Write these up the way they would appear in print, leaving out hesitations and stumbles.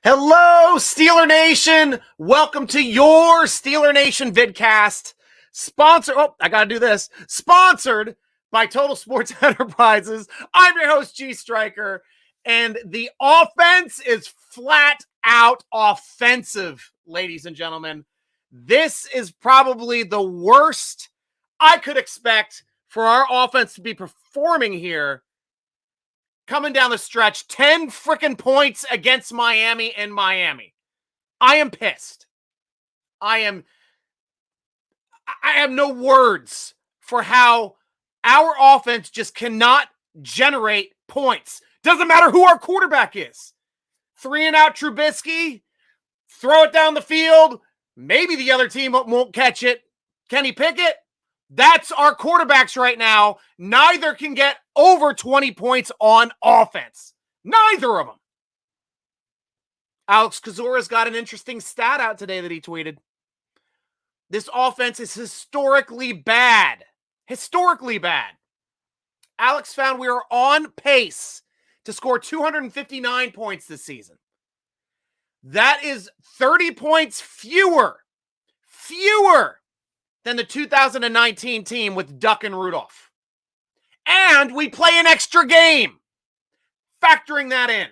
Hello, Steeler Nation. Welcome to your Steeler Nation Vidcast. Sponsored by Total Sports Enterprises. I'm your host, G.Stryker, and the offense is flat out offensive, ladies and gentlemen. This is probably the worst I could expect for our offense to be performing here. Coming down the stretch, 10 freaking points against Miami in Miami. I am pissed. I have no words for how our offense just cannot generate points. Doesn't matter who our quarterback is. 3-and-out Trubisky, throw it down the field. Maybe the other team won't catch it. Kenny Pickett. That's our quarterbacks right now. Neither can get over 20 points on offense. Neither of them. Alex Kozura's got an interesting stat out today that he tweeted. This offense is historically bad. Historically bad. Alex found we are on pace to score 259 points this season. That is 30 points fewer than the 2019 team with Duck and Rudolph. And we play an extra game. Factoring that in.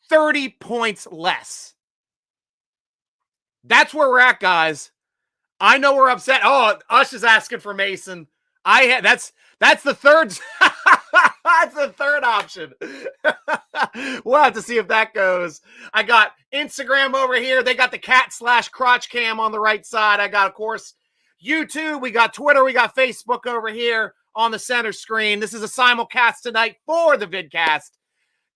30 points less. That's where we're at, guys. I know we're upset. Oh, Ush is asking for Mason. That's the third. That's the third option. We'll have to see if that goes. I got Instagram over here. They got the cat/crotch cam on the right side. I got, of course, YouTube, we got Twitter, we got Facebook over here on the center screen. This is a simulcast tonight for the Vidcast.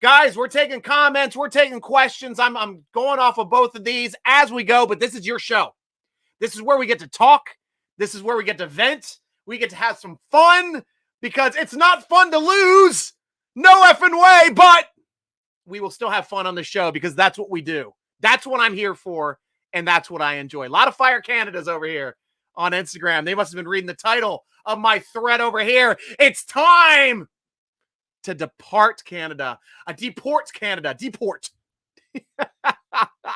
Guys, we're taking comments, we're taking questions. I'm going off of both of these as we go, but this is your show. This is where we get to talk. This is where we get to vent. We get to have some fun because it's not fun to lose. No effing way, but we will still have fun on the show because that's what we do. That's what I'm here for, and that's what I enjoy. A lot of Fire Canadas over here on Instagram. They must have been reading the title of my thread over here. It's time to depart Canada. Deport Canada. Deport.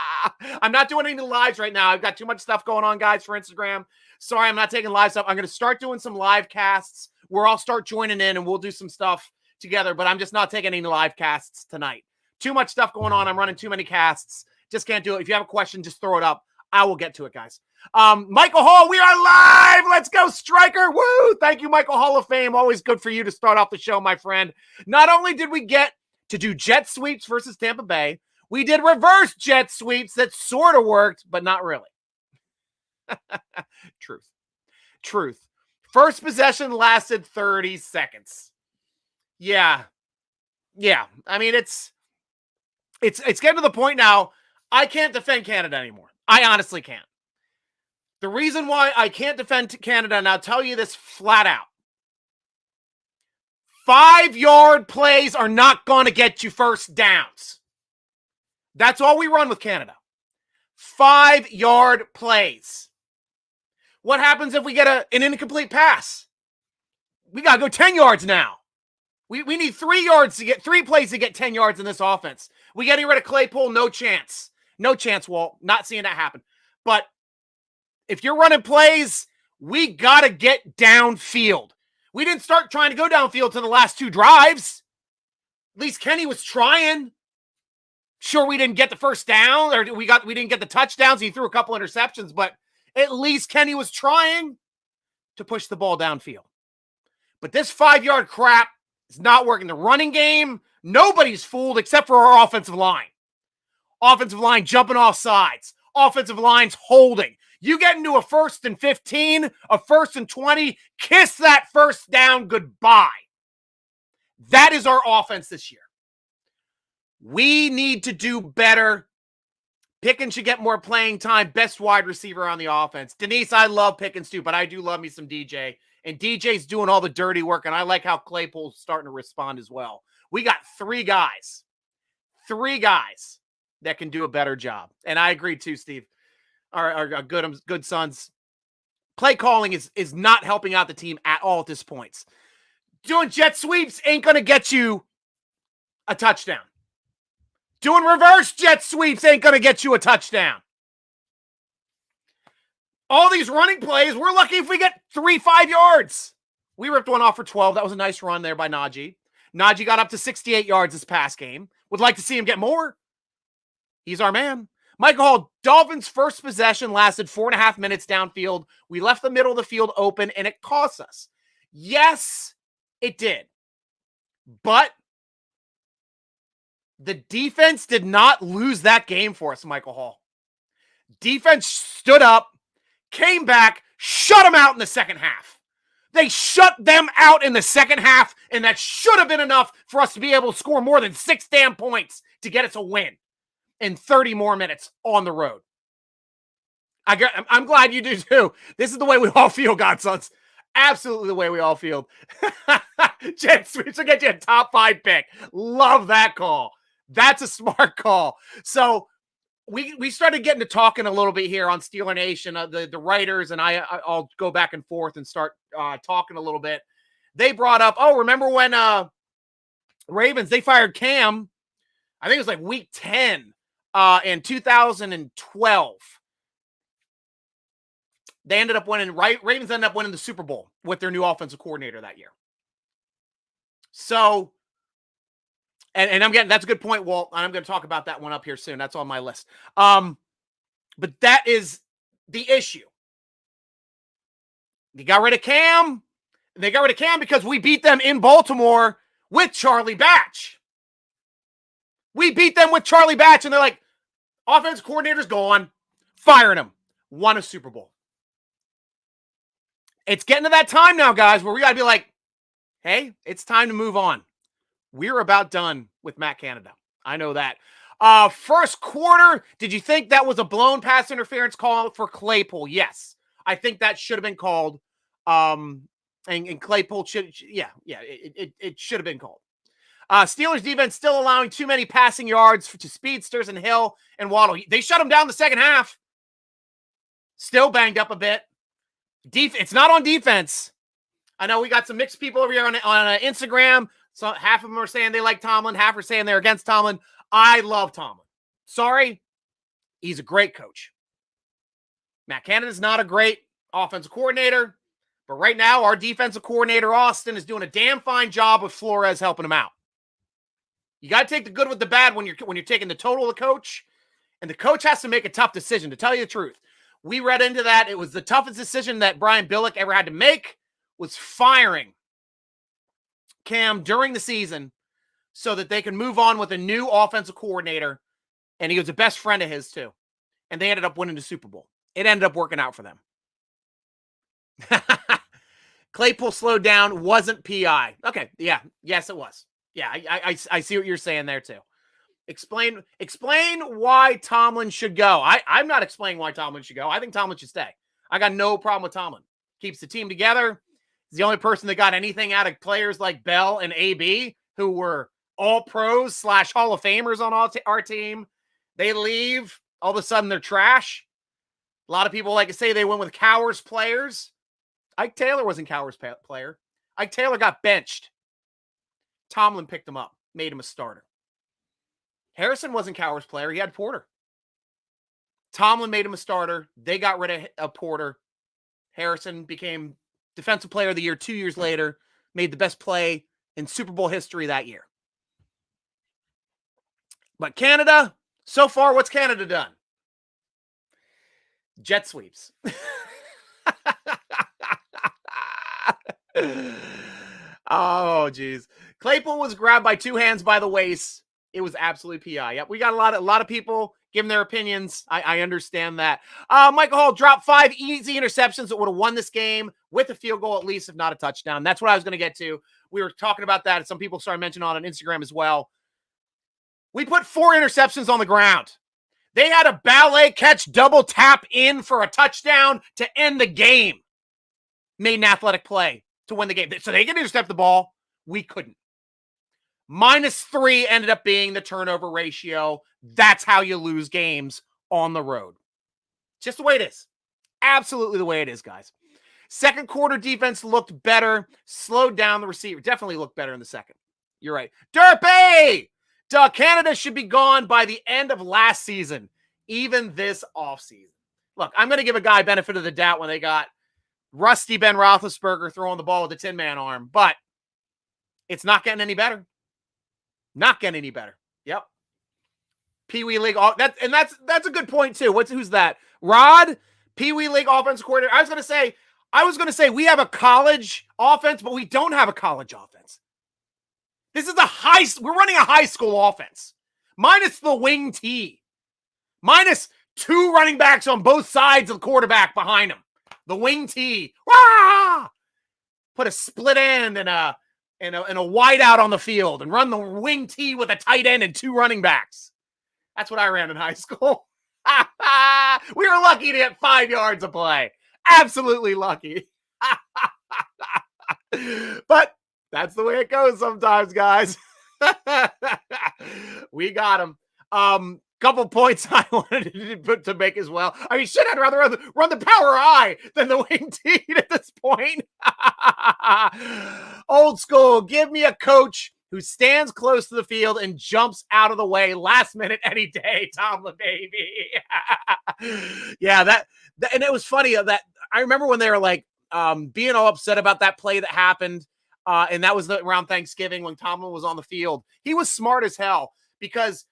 I'm not doing any lives right now. I've got too much stuff going on, guys, for Instagram. Sorry, I'm not taking live stuff. I'm going to start doing some live casts where I'll start joining in and we'll do some stuff together, but I'm just not taking any live casts tonight. Too much stuff going on. I'm running too many casts. Just can't do it. If you have a question, just throw it up. I will get to it, guys. Michael Hall, we are live. Let's go, Stryker. Woo! Thank you, Michael Hall of Fame. Always good for you to start off the show, my friend. Not only did we get to do jet sweeps versus Tampa Bay, we did reverse jet sweeps that sort of worked, but not really. Truth. First possession lasted 30 seconds. Yeah. I mean, it's getting to the point now. I can't defend Canada anymore. I honestly can't. The reason why I can't defend Canada, and I'll tell you this flat out. 5-yard plays are not going to get you first downs. That's all we run with Canada. 5-yard plays. What happens if we get an incomplete pass? We got to go 10 yards now. We need 3 plays to get 10 yards in this offense. We got to get rid of Claypool, no chance. No chance, Walt. Not seeing that happen. But if you're running plays, we got to get downfield. We didn't start trying to go downfield to the last 2 drives. At least Kenny was trying. Sure, we didn't get the first down, or we didn't get the touchdowns. He threw a couple interceptions, but at least Kenny was trying to push the ball downfield. But this 5-yard crap is not working. The running game, nobody's fooled except for our offensive line. Offensive line jumping off sides. Offensive line's holding. You get into a 1st and 15, a 1st and 20, kiss that first down goodbye. That is our offense this year. We need to do better. Pickens should get more playing time. Best wide receiver on the offense. Denise, I love Pickens too, but I do love me some DJ. And DJ's doing all the dirty work, and I like how Claypool's starting to respond as well. We got 3 guys that can do a better job. And I agree too, Steve. Our good sons. Play calling is not helping out the team at all at this point. Doing jet sweeps ain't going to get you a touchdown. Doing reverse jet sweeps ain't going to get you a touchdown. All these running plays, we're lucky if we get 3-5 yards. We ripped one off for 12. That was a nice run there by Najee. Najee got up to 68 yards this past game. Would like to see him get more. He's our man. Michael Hall, Dolphins' first possession lasted 4.5 minutes downfield. We left the middle of the field open, and it cost us. Yes, it did. But the defense did not lose that game for us, Michael Hall. Defense stood up, came back, shut them out in the second half. They shut them out in the second half, and that should have been enough for us to be able to score more than 6 damn points to get us a win in 30 more minutes on the road. I'm glad you do too. This is the way we all feel, Godsons. Absolutely the way we all feel. Jet Sweeps will get you a top 5 pick. Love that call. That's a smart call. So we started getting to talking a little bit here on Steeler Nation. The writers and I'll go back and forth and start talking a little bit. They brought up, remember when Ravens, they fired Cam, I think it was like week 10 in 2012. They ended up winning, right? Ravens ended up winning the Super Bowl with their new offensive coordinator that year. So, and that's a good point, Walt. I'm going to talk about that one up here soon. That's on my list. But that is the issue. They got rid of Cam. They got rid of Cam because we beat them in Baltimore with Charlie Batch. We beat them with Charlie Batch, and they're like, offense coordinator's gone. Firing him. Won a Super Bowl. It's getting to that time now, guys, where we got to be like, hey, it's time to move on. We're about done with Matt Canada. I know that. First quarter, did you think that was a blown pass interference call for Claypool? Yes. I think that should have been called. And Claypool should, it should have been called. Steelers defense still allowing too many passing yards to speedsters and Hill and Waddle. They shut them down the second half. Still banged up a bit. It's not on defense. I know we got some mixed people over here on Instagram. So half of them are saying they like Tomlin. Half are saying they're against Tomlin. I love Tomlin. Sorry. He's a great coach. Matt Canada's not a great offensive coordinator. But right now, our defensive coordinator, Austin, is doing a damn fine job with Flores helping him out. You got to take the good with the bad when you're taking the total of the coach. And the coach has to make a tough decision, to tell you the truth. We read into that. It was the toughest decision that Brian Billick ever had to make, was firing Cam during the season so that they can move on with a new offensive coordinator. And he was a best friend of his, too. And they ended up winning the Super Bowl. It ended up working out for them. Claypool slowed down, wasn't PI. Okay, yeah. Yes, it was. Yeah, I see what you're saying there, too. Explain why Tomlin should go. I'm not explaining why Tomlin should go. I think Tomlin should stay. I got no problem with Tomlin. Keeps the team together. He's the only person that got anything out of players like Bell and AB, who were all pros / Hall of Famers on our team. They leave. All of a sudden, they're trash. A lot of people like to say they went with Cowers players. Ike Taylor wasn't Cowers' player. Ike Taylor got benched. Tomlin picked him up, made him a starter. Harrison wasn't Cowers' player. He had Porter. Tomlin made him a starter. They got rid of Porter. Harrison became Defensive Player of the Year 2 years later, made the best play in Super Bowl history that year. But Canada, so far, what's Canada done? Jet sweeps. Oh, geez. Claypool was grabbed by 2 hands by the waist. It was absolutely PI. Yep, we got a lot of people giving their opinions. I understand that. Michael Hall dropped 5 easy interceptions that would have won this game with a field goal at least, if not a touchdown. That's what I was going to get to. We were talking about that, and some people started mentioning on Instagram as well. We put 4 interceptions on the ground. They had a ballet catch double tap in for a touchdown to end the game. Made an athletic play to win the game. So they could intercept the ball. We couldn't. -3 ended up being the turnover ratio. That's how you lose games on the road. Just the way it is. Absolutely the way it is, guys. Second quarter defense looked better. Slowed down the receiver. Definitely looked better in the second. You're right. Derpy! Canada should be gone by the end of last season, even this offseason. Look, I'm going to give a guy benefit of the doubt when they got rusty Ben Roethlisberger throwing the ball with a Tin Man arm, but it's not getting any better. Not getting any better. Yep. Pee Wee League. That's a good point too. Who's that? Rod, Pee Wee League offense coordinator. I was going to say we have a college offense, but we don't have a college offense. This is we're running a high school offense. Minus the wing T. Minus 2 running backs on both sides of the quarterback behind him. The wing T. Rah! Put a split end and a wide out on the field and run the wing T with a tight end and 2 running backs. That's what I ran in high school. We were lucky to get 5 yards of play. Absolutely lucky. But that's the way it goes sometimes, guys. We got him. Couple points I wanted to put to make as well. I mean, shit, I'd rather run the power I than the wing T at this point. Old school. Give me a coach who stands close to the field and jumps out of the way last minute any day. Tomlin, baby. Yeah, and it was funny that I remember when they were like being all upset about that play that happened. And that was around Thanksgiving when Tomlin was on the field. He was smart as hell because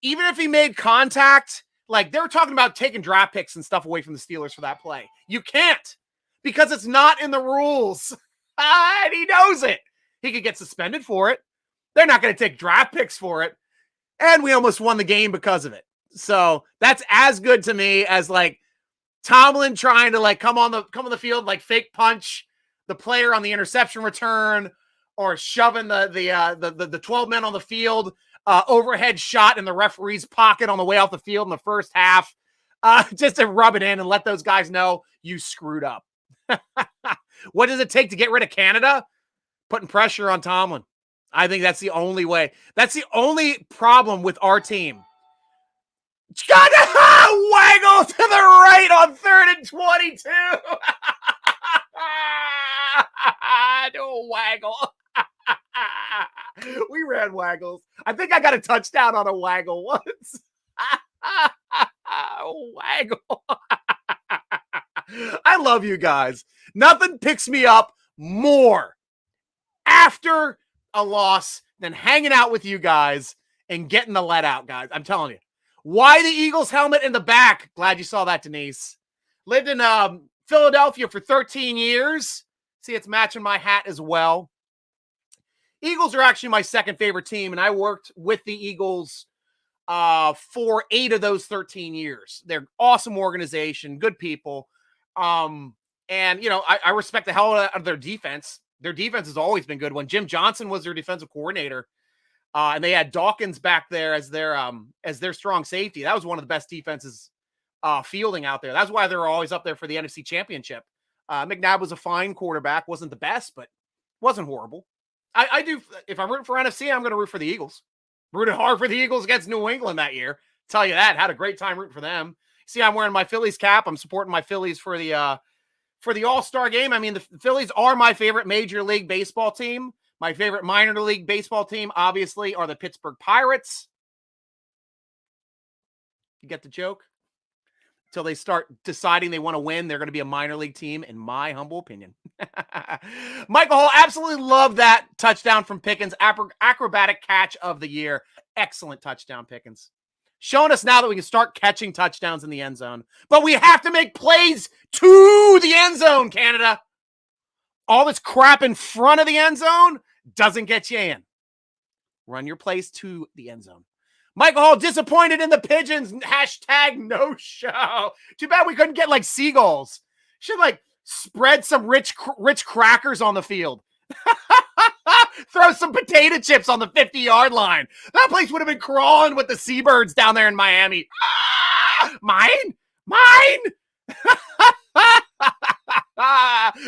even if he made contact, like they were talking about taking draft picks and stuff away from the Steelers for that play. You can't because it's not in the rules. And he knows it. He could get suspended for it. They're not going to take draft picks for it. And we almost won the game because of it. So that's as good to me as like Tomlin trying to like come on the field, like fake punch the player on the interception return or shoving the 12 men on the field, overhead shot in the referee's pocket on the way off the field in the first half, just to rub it in and let those guys know you screwed up. What does it take to get rid of Canada? Putting pressure on Tomlin. I think that's the only way. That's the only problem with our team. Waggle to the right on 3rd and 22. No waggle. We ran waggles. I think I got a touchdown on a waggle once. Waggle. I love you guys. Nothing picks me up more after a loss than hanging out with you guys and getting the let out, guys. I'm telling you. Why the Eagles helmet in the back? Glad you saw that, Denise. Lived in Philadelphia for 13 years. See, it's matching my hat as well. Eagles are actually my second favorite team, and I worked with the Eagles for 8 of those 13 years. They're an awesome organization, good people. And, you know, I respect the hell out of their defense. Their defense has always been good. When Jim Johnson was their defensive coordinator, and they had Dawkins back there as their strong safety, that was one of the best defenses fielding out there. That's why they were always up there for the NFC Championship. McNabb was a fine quarterback, wasn't the best, but wasn't horrible. I do. If I'm rooting for NFC, I'm going to root for the Eagles. Rooted hard for the Eagles against New England that year. Tell you that. Had a great time rooting for them. See, I'm wearing my Phillies cap. I'm supporting my Phillies for the All-Star game. I mean, the Phillies are my favorite Major League Baseball team. My favorite minor league baseball team, obviously, are the Pittsburgh Pirates. You get the joke? Until they start deciding they want to win, they're going to be a minor league team, in my humble opinion. Michael Hall, absolutely love that touchdown from Pickens. Acrobatic catch of the year. Excellent touchdown, Pickens. Showing us now that we can start catching touchdowns in the end zone. But we have to make plays to the end zone, Canada. All this crap in front of the end zone doesn't get you in. Run your plays to the end zone. Michael Hall, disappointed in the Pigeons. Hashtag no show. Too bad we couldn't get like seagulls. Should like spread some rich crackers on the field. Throw some potato chips on the 50-yard line. That place would have been crawling with the seabirds down there in Miami. Mine.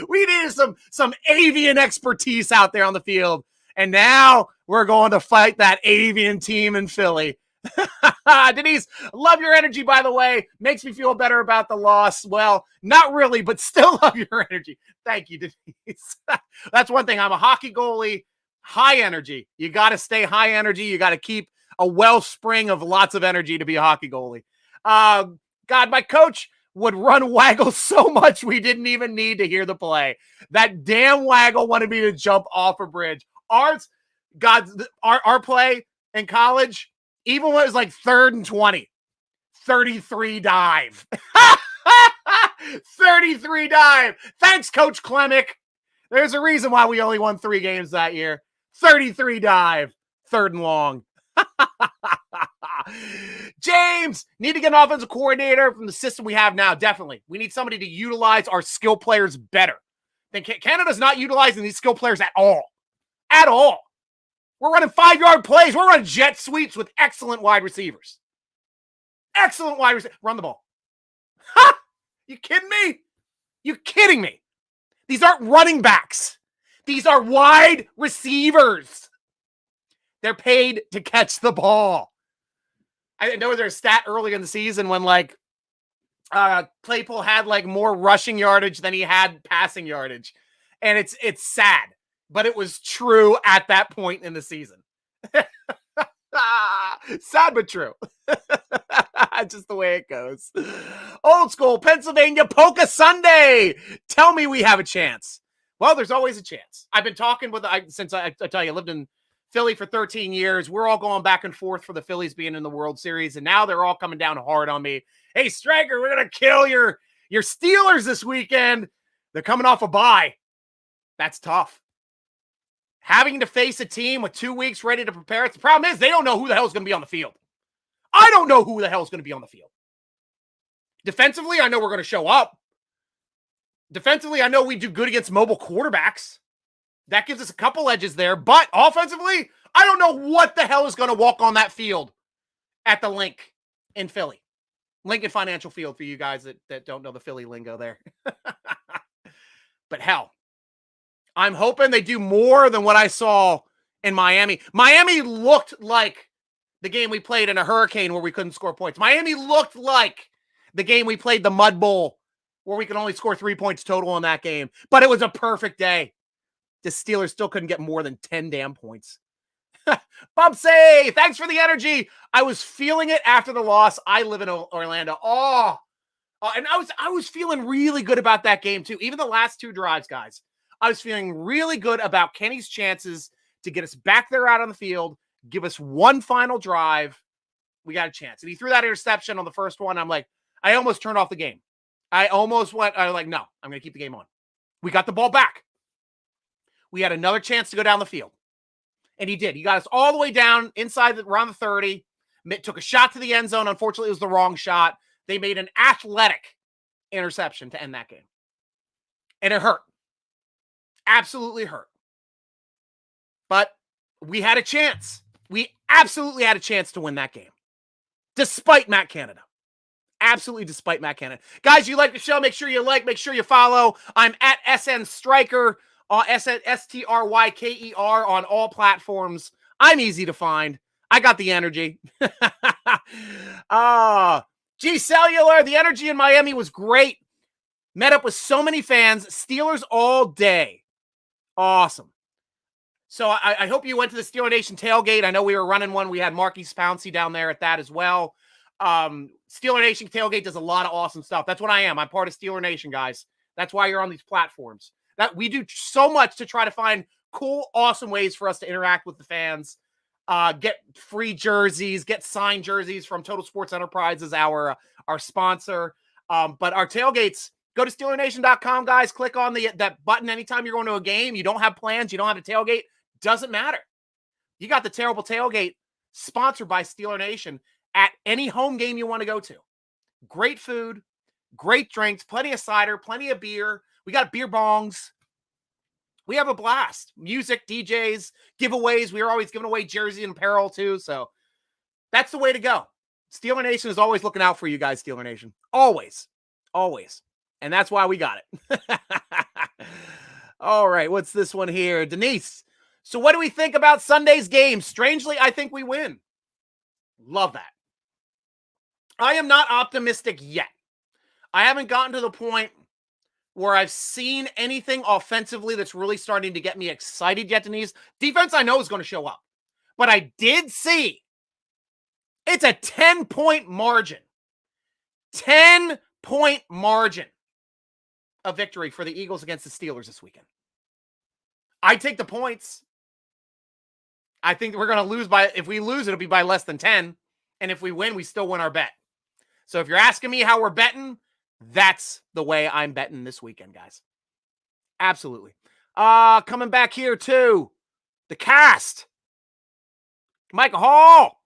We needed some avian expertise out there on the field. And now we're going to fight that avian team in Philly. Denise, love your energy, by the way. Makes me feel better about the loss. Well, not really, but still love your energy. Thank you, Denise. That's one thing. I'm a hockey goalie. High energy. You got to stay high energy. You got to keep a wellspring of lots of energy to be a hockey goalie. God, my coach would run Waggle so much we didn't even need to hear the play. That damn Waggle wanted me to jump off a bridge. Our play in college, even when it was like 3rd and 20, 33 dive. 33 dive. Thanks, Coach Klemick. There's a reason why we only won 3 games that year. 33 dive, 3rd and long. James, need to get an offensive coordinator from the system we have now. Definitely. We need somebody to utilize our skill players better. Canada's not utilizing these skill players at all. At all. We're running 5-yard plays. We're running jet sweeps with excellent wide receivers. Excellent wide receivers. Run the ball. Ha! You kidding me? You kidding me? These aren't running backs. These are wide receivers. They're paid to catch the ball. I know there's a stat early in the season when Claypool had more rushing yardage than he had passing yardage. And it's sad, but it was true at that point in the season. Sad but true. Just the way it goes. Old school Pennsylvania Polka Sunday. Tell me we have a chance. Well, there's always a chance. I've been talking with, since I tell you, I lived in Philly for 13 years. We're all going back and forth for the Phillies being in the World Series, and now they're all coming down hard on me. Hey, Stryker, we're going to kill your Steelers this weekend. They're coming off a bye. That's tough. Having to face a team with 2 weeks ready to prepare. The problem is they don't know who the hell is going to be on the field. I don't know who the hell is going to be on the field. Defensively, I know we're going to show up. Defensively, I know we do good against mobile quarterbacks. That gives us a couple edges there. But offensively, I don't know what the hell is going to walk on that field at the Link in Philly. Lincoln Financial Field for you guys that don't know the Philly lingo there. But hell, I'm hoping they do more than what I saw in Miami. Miami looked like the game we played in a hurricane where we couldn't score points. Miami looked like the game we played, the Mud Bowl, where we could only score 3 points total in that game. But it was a perfect day. The Steelers still couldn't get more than 10 damn points. Bumpsy, thanks for the energy. I was feeling it after the loss. I live in Orlando. And I was feeling really good about that game too. Even the last 2 drives, guys. I was feeling really good about Kenny's chances to get us back there out on the field, give us one final drive. We got a chance. And he threw that interception on the first one. I'm like, I almost turned off the game. I was like, no, I'm going to keep the game on. We got the ball back. We had another chance to go down the field. And he did. He got us all the way down inside around the 30. Took a shot to the end zone. Unfortunately, it was the wrong shot. They made an athletic interception to end that game. And it hurt. Absolutely hurt. But we had a chance. We absolutely had a chance to win that game. Despite Matt Canada. Absolutely despite Matt Canada. Guys, you like the show, make sure you like, make sure you follow. I'm at SNStryker, SNStryker on all platforms. I'm easy to find. I got the energy. G.Cellular, the energy in Miami was great. Met up with so many fans. Steelers all day. Awesome. So I hope you went to the Steeler Nation tailgate. I know we were running one. We had Marquise Pouncey down there at that as well. Steeler Nation tailgate does a lot of awesome stuff. That's what I am. I'm part of Steeler Nation, guys. That's why you're on these platforms. That we do so much to try to find cool, awesome ways for us to interact with the fans. Get free jerseys, get signed jerseys from Total Sports Enterprises, our sponsor. But our tailgates, go to SteelerNation.com, guys. Click on that button anytime you're going to a game. You don't have plans, you don't have a tailgate. Doesn't matter. You got the Terrible Tailgate sponsored by Steeler Nation at any home game you want to go to. Great food, great drinks, plenty of cider, plenty of beer. We got beer bongs. We have a blast. Music, DJs, giveaways. We are always giving away jersey and apparel too. So that's the way to go. Steeler Nation is always looking out for you guys, Steeler Nation. Always. Always. And that's why we got it. All right. What's this one here? Denise. So what do we think about Sunday's game? Strangely, I think we win. Love that. I am not optimistic yet. I haven't gotten to the point where I've seen anything offensively that's really starting to get me excited yet, Denise. Defense, I know, is going to show up. But I did see It's a 10-point margin. 10-point margin of victory for the Eagles against the Steelers this weekend. I take the points. I think we're going to lose if we lose, it'll be by less than 10. And if we win, we still win our bet. So if you're asking me how we're betting, that's the way I'm betting this weekend, guys. Absolutely. Coming back here to the cast. Michael Hall.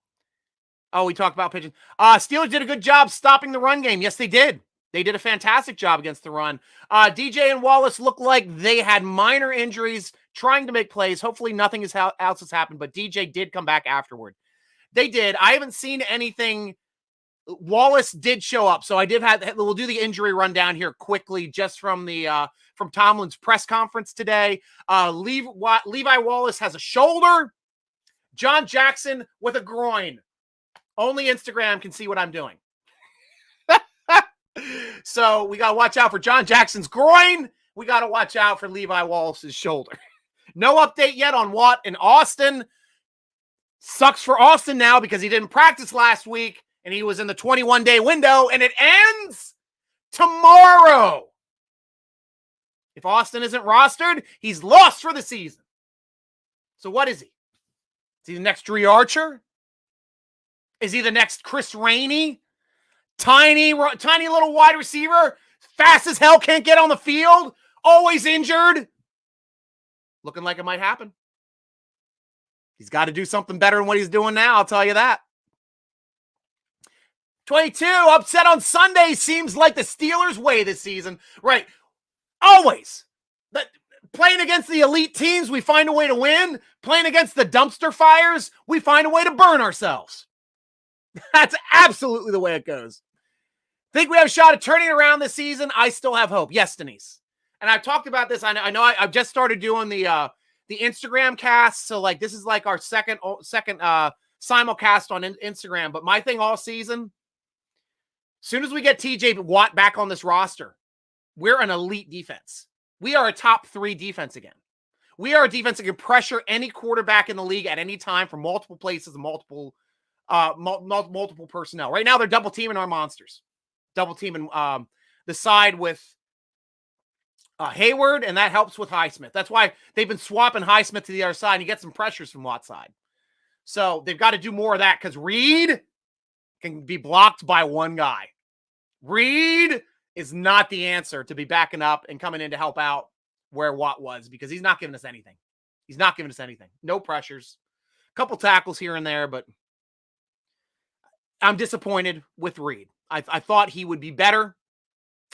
Oh, we talked about pitching. Steelers did a good job stopping the run game. Yes, they did. They did a fantastic job against the run. DJ and Wallace looked like they had minor injuries trying to make plays. Hopefully nothing else has happened, but DJ did come back afterward. They did. I haven't seen anything. Wallace did show up, so we'll do the injury rundown here quickly just from Tomlin's press conference today. Levi Wallace has a shoulder. John Jackson with a groin. Only Instagram can see what I'm doing. So we got to watch out for John Jackson's groin. We got to watch out for Levi Wallace's shoulder. No update yet on Watt and Austin. Sucks for Austin now because he didn't practice last week and he was in the 21-day window and it ends tomorrow. If Austin isn't rostered, he's lost for the season. So what is he? Is he the next Dree Archer? Is he the next Chris Rainey? Tiny little wide receiver, fast as hell, can't get on the field, always injured. Looking like it might happen. He's got to do something better than what he's doing now, I'll tell you that. 22, upset on Sunday seems like the Steelers' way this season. Right, always. Playing against the elite teams, we find a way to win. Playing against the dumpster fires, we find a way to burn ourselves. That's absolutely the way it goes. Think we have a shot at turning around this season? I still have hope. Yes, Denise. And I've talked about this. I know I've just started doing the Instagram cast. So like this is like our second simulcast on Instagram. But my thing all season, as soon as we get TJ Watt back on this roster, we're an elite defense. We are a top 3 defense again. We are a defense that can pressure any quarterback in the league at any time from multiple places and multiple personnel. Right now, they're double teaming our monsters. Double teaming the side with Hayward, and that helps with Highsmith. That's why they've been swapping Highsmith to the other side, and you get some pressures from Watt's side. So they've got to do more of that because Reed can be blocked by one guy. Reed is not the answer to be backing up and coming in to help out where Watt was because he's not giving us anything. He's not giving us anything. No pressures. A couple tackles here and there, but I'm disappointed with Reed. I thought he would be better.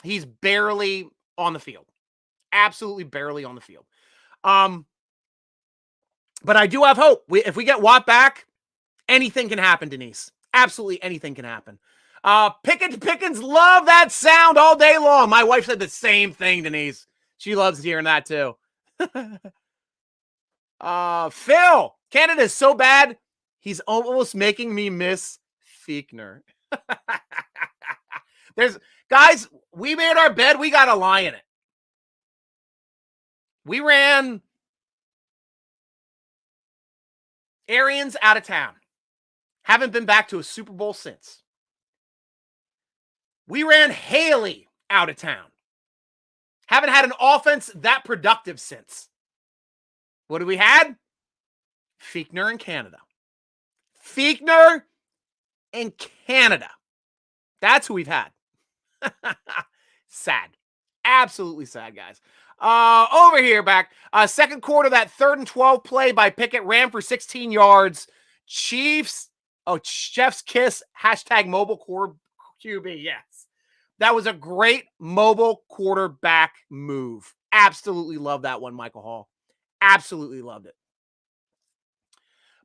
He's barely on the field. Absolutely barely on the field. But I do have hope. If we get Watt back, anything can happen, Denise. Absolutely anything can happen. Pickens love that sound all day long. My wife said the same thing, Denise. She loves hearing that too. Phil, Canada is so bad, he's almost making me miss Fiechner. Guys, we made our bed. We got to lie in it. We ran Arians out of town. Haven't been back to a Super Bowl since. We ran Haley out of town. Haven't had an offense that productive since. What have we had? Fiechner in Canada. Fiechner in Canada. That's who we've had. Sad. Absolutely sad, guys. Over here, back. Second quarter, that 3rd and 12 play by Pickett ran for 16 yards. Chef's kiss, #mobile core QB. Yes. That was a great mobile quarterback move. Absolutely love that one, Michael Hall. Absolutely loved it.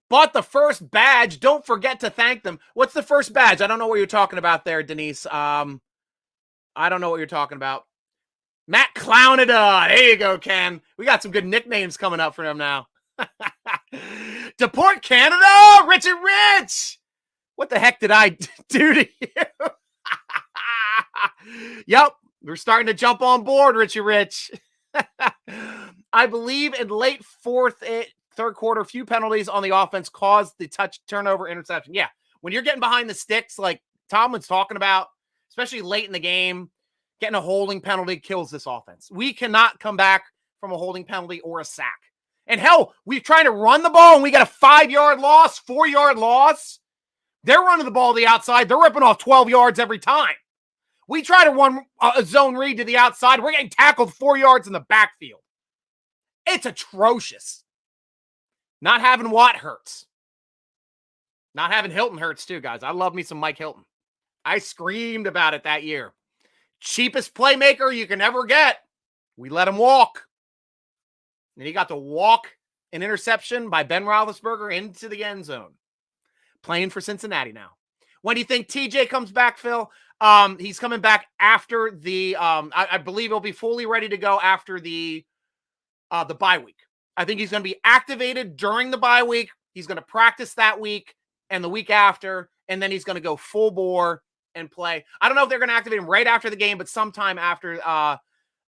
Bought the first badge. Don't forget to thank them. What's the first badge? I don't know what you're talking about there, Denise. I don't know what you're talking about. Matt Clownada. There you go, Ken. We got some good nicknames coming up for him now. Deport, Canada. Richard Rich. What the heck did I do to you? Yep. We're starting to jump on board, Richard Rich. I believe in late third quarter, few penalties on the offense caused the turnover interception. Yeah. When you're getting behind the sticks, like Tomlin's talking about, especially late in the game, getting a holding penalty kills this offense. We cannot come back from a holding penalty or a sack. And hell, we're trying to run the ball and we got a 5-yard loss, 4-yard loss. They're running the ball to the outside. They're ripping off 12 yards every time. We try to run a zone read to the outside. We're getting tackled 4 yards in the backfield. It's atrocious. Not having Watt hurts. Not having Hilton hurts too, guys. I love me some Mike Hilton. I screamed about it that year. Cheapest playmaker you can ever get. We let him walk. And he got to walk an interception by Ben Roethlisberger into the end zone. Playing for Cincinnati now. When do you think TJ comes back, Phil? He's coming back after the, I believe he'll be fully ready to go after the bye week. I think he's going to be activated during the bye week. He's going to practice that week and the week after, and then he's going to go full bore and play. I don't know if they're going to activate him right after the game, but sometime after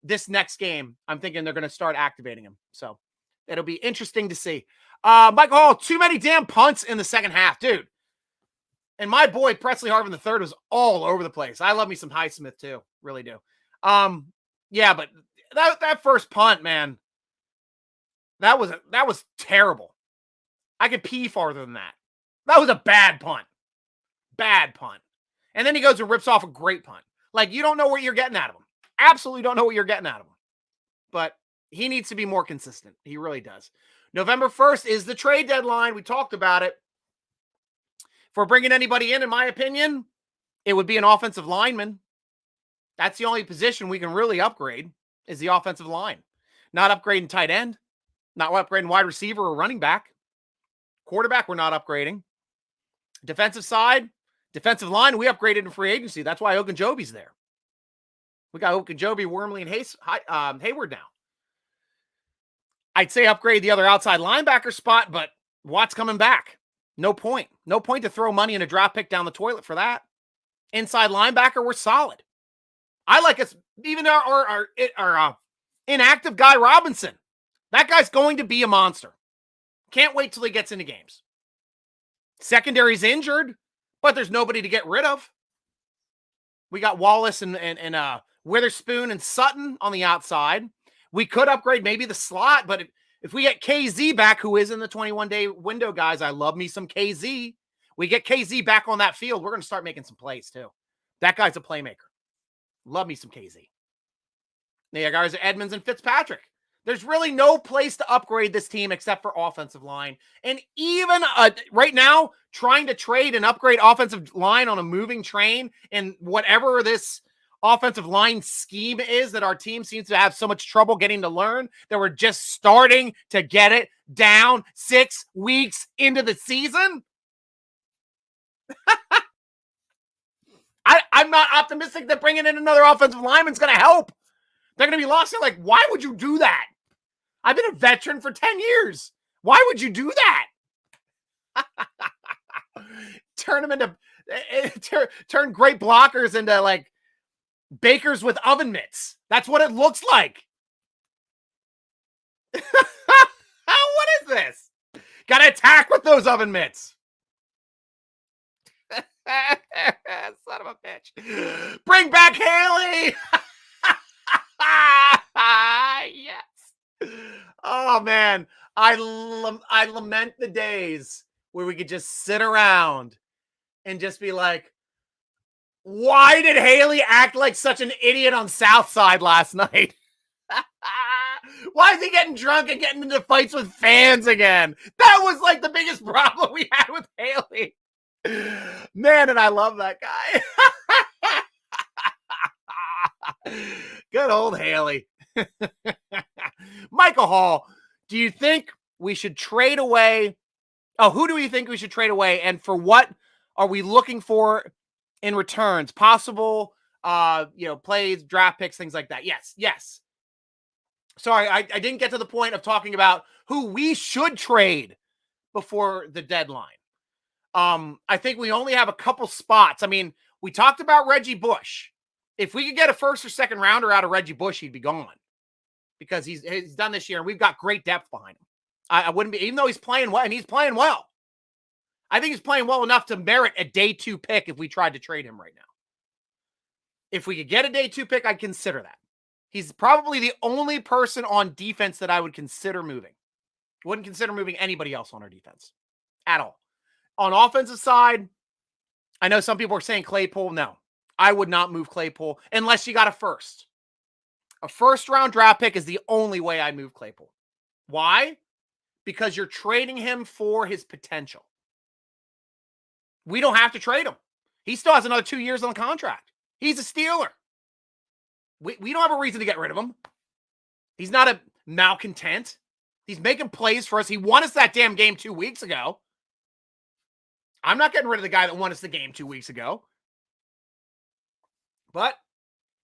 this next game, I'm thinking they're going to start activating him. So it'll be interesting to see. Michael Hall, too many damn punts in the second half, dude. And my boy Presley Harvin III was all over the place. I love me some Highsmith too, really do. Yeah, but that first punt, man, that was terrible. I could pee farther than that. That was a bad punt. Bad punt. And then he goes and rips off a great punt. Like, you don't know what you're getting out of him. Absolutely don't know what you're getting out of him. But he needs to be more consistent. He really does. November 1st is the trade deadline. We talked about it. If we're bringing anybody in my opinion, it would be an offensive lineman. That's the only position we can really upgrade is the offensive line. Not upgrading tight end. Not upgrading wide receiver or running back. Quarterback, we're not upgrading. Defensive side, defensive line, we upgraded in free agency. That's why Ogunjobi's there. We got Ogunjobi, Wormley, and Hayward now. I'd say upgrade the other outside linebacker spot, but Watt's coming back. No point. No point to throw money in a draft pick down the toilet for that. Inside linebacker, we're solid. I like us, even our inactive guy Robinson. That guy's going to be a monster. Can't wait till he gets into games. Secondary's injured, but there's nobody to get rid of. We got Wallace and Witherspoon and Sutton on the outside. We could upgrade maybe the slot, but if we get KZ back, who is in the 21-day window, guys, I love me some KZ. We get KZ back on that field, we're going to start making some plays too. That guy's a playmaker. Love me some KZ. The guys are Edmonds and Fitzpatrick. There's really no place to upgrade this team except for offensive line. And even right now, trying to trade and upgrade offensive line on a moving train and whatever this offensive line scheme is that our team seems to have so much trouble getting to learn that we're just starting to get it down 6 weeks into the season. I'm not optimistic that bringing in another offensive lineman is going to help. They're going to be lost. They're like, why would you do that? I've been a veteran for 10 years. Why would you do that? Turn them into, turn great blockers into like bakers with oven mitts. That's what it looks like. What is this? Got to attack with those oven mitts. Son of a bitch. Bring back Haley. Yes. Oh, man. I lament the days where we could just sit around and just be like, why did Haley act like such an idiot on Southside last night? Why is he getting drunk and getting into fights with fans again? That was like the biggest problem we had with Haley. Man, and I love that guy. Good old Haley. Michael Hall, do you think we should trade away? Oh, who do we think we should trade away? And for what are we looking for in returns? Possible, plays, draft picks, things like that. Yes. Sorry, I didn't get to the point of talking about who we should trade before the deadline. I think we only have a couple spots. I mean, we talked about Reggie Bush. If we could get a first or second rounder out of Reggie Bush, he'd be gone because he's done this year, and we've got great depth behind him. I wouldn't be, even though he's playing well, and he's playing well. I think he's playing well enough to merit a day 2 pick if we tried to trade him right now. If we could get a day 2 pick, I'd consider that. He's probably the only person on defense that I would consider moving. Wouldn't consider moving anybody else on our defense at all. On offensive side, I know some people are saying Claypool. No, I would not move Claypool unless you got a first. A first-round draft pick is the only way I move Claypool. Why? Because you're trading him for his potential. We don't have to trade him. He still has another 2 years on the contract. He's a Steeler. We don't have a reason to get rid of him. He's not a malcontent. He's making plays for us. He won us that damn game 2 weeks ago. I'm not getting rid of the guy that won us the game 2 weeks ago. But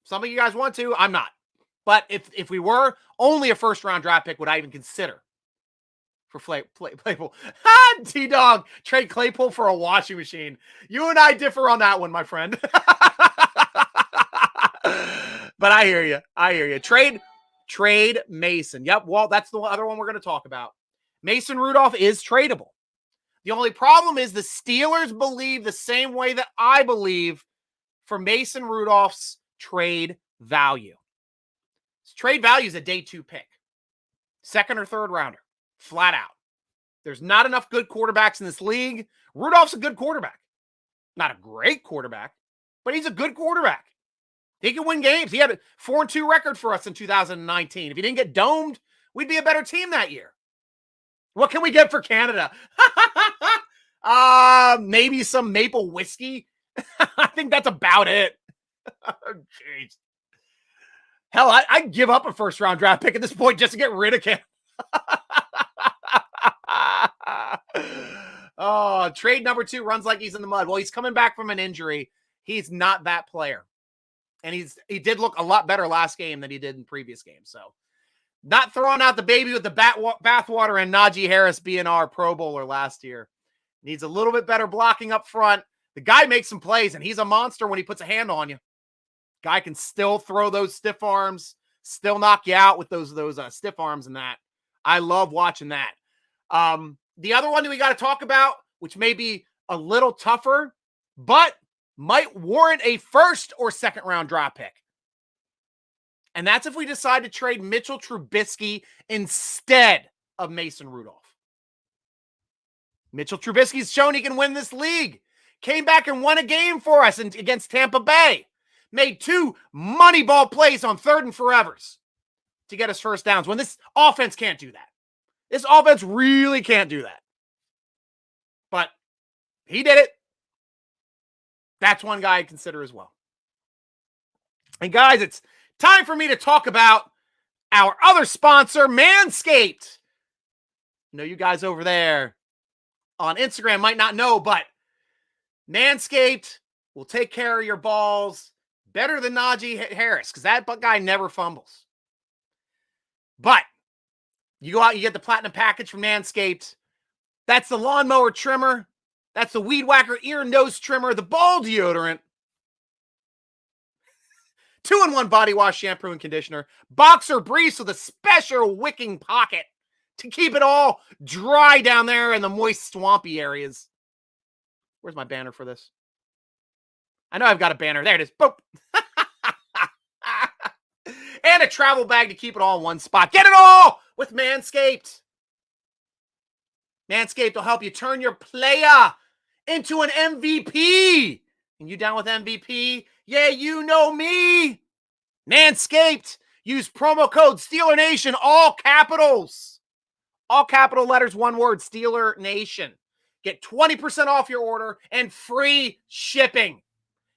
some of you guys want to. I'm not. But if we were, only a first-round draft pick would I even consider for Claypool. T-Dog, trade Claypool for a washing machine. You and I differ on that one, my friend. But I hear you. I hear you. Trade Mason. Yep, well, that's the other one we're going to talk about. Mason Rudolph is tradable. The only problem is the Steelers believe the same way that I believe for Mason Rudolph's trade value. His trade value is a day 2 pick. Second or third rounder. Flat out. There's not enough good quarterbacks in this league. Rudolph's a good quarterback. Not a great quarterback, but he's a good quarterback. He can win games. He had a 4-2 record for us in 2019. If he didn't get domed, we'd be a better team that year. What can we get for Canada? Maybe some maple whiskey. I think that's about it. Jeez. Hell, I'd give up a first-round draft pick at this point just to get rid of Canada. Oh, trade number 2 runs like he's in the mud. Well, he's coming back from an injury. He's not that player. And he did look a lot better last game than he did in previous games. So not throwing out the baby with the bathwater and Najee Harris being our Pro Bowler last year. Needs a little bit better blocking up front. The guy makes some plays, and he's a monster when he puts a hand on you. Guy can still throw those stiff arms, still knock you out with those stiff arms and that. I love watching that. The other one that we got to talk about, which may be a little tougher, but might warrant a first or second round draft pick. And that's if we decide to trade Mitchell Trubisky instead of Mason Rudolph. Mitchell Trubisky's shown he can win this league. Came back and won a game for us against Tampa Bay. Made 2 money ball plays on 3rd and forevers to get us first downs when this offense can't do that. This offense really can't do that. But he did it. That's one guy I consider as well. And guys, it's time for me to talk about our other sponsor, Manscaped. I know you guys over there on Instagram might not know, but Manscaped will take care of your balls better than Najee Harris because that guy never fumbles. But you go out, you get the platinum package from Manscaped. That's the lawnmower trimmer. That's the weed whacker ear and nose trimmer, the ball deodorant. 2-in-1 body wash, shampoo, and conditioner. Boxer briefs with a special wicking pocket to keep it all dry down there in the moist, swampy areas. Where's my banner for this? I know I've got a banner. There it is. Boop. And a travel bag to keep it all in one spot. Get it all with Manscaped. Manscaped will help you turn your player into an MVP. And you down with MVP? Yeah, you know me. Manscaped. Use promo code SteelerNation, all capitals. All capital letters, one word, Steeler Nation. Get 20% off your order and free shipping.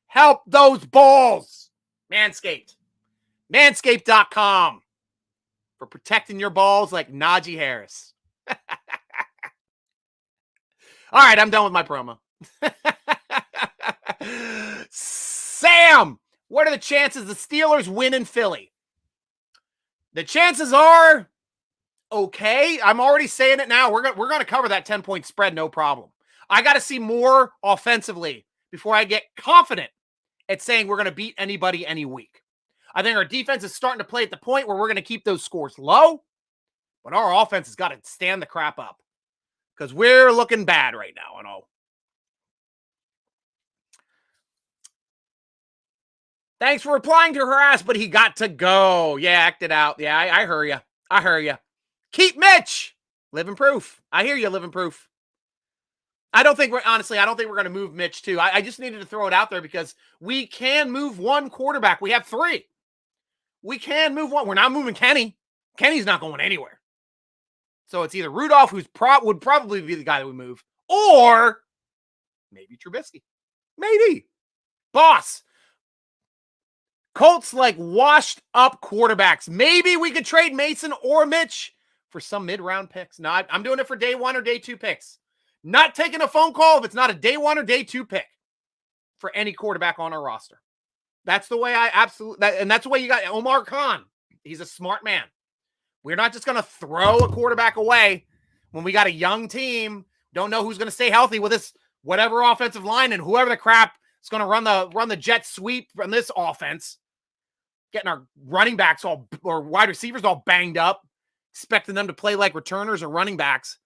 Help those balls. Manscaped. Manscaped.com for protecting your balls like Najee Harris. All right, I'm done with my promo. Sam, what are the chances the Steelers win in Philly? The chances are okay. I'm already saying it now. We're going to cover that 10-point spread, no problem. I got to see more offensively before I get confident at saying we're going to beat anybody any week. I think our defense is starting to play at the point where we're going to keep those scores low, but our offense has got to stand the crap up because we're looking bad right now. And Thanks for replying to her ass, but he got to go. Yeah, act it out. Yeah, I hear you. I hear you. Keep Mitch. Living proof. I hear you, living proof. I don't think we're going to move Mitch too. I just needed to throw it out there because we can move one quarterback. We have 3. We can move one. We're not moving Kenny. Kenny's not going anywhere. So it's either Rudolph, who's would probably be the guy that we move, or maybe Trubisky. Maybe. Boss. Colts like washed up quarterbacks. Maybe we could trade Mason or Mitch for some mid-round picks. No, I'm doing it for day 1 or day 2 picks. Not taking a phone call if it's not a day 1 or day 2 pick for any quarterback on our roster. That's the way and that's the way you got Omar Khan. He's a smart man. We're not just going to throw a quarterback away when we got a young team. Don't know who's going to stay healthy with this whatever offensive line and whoever the crap is going to run the jet sweep from this offense. Getting our running backs or wide receivers all banged up, expecting them to play like returners or running backs.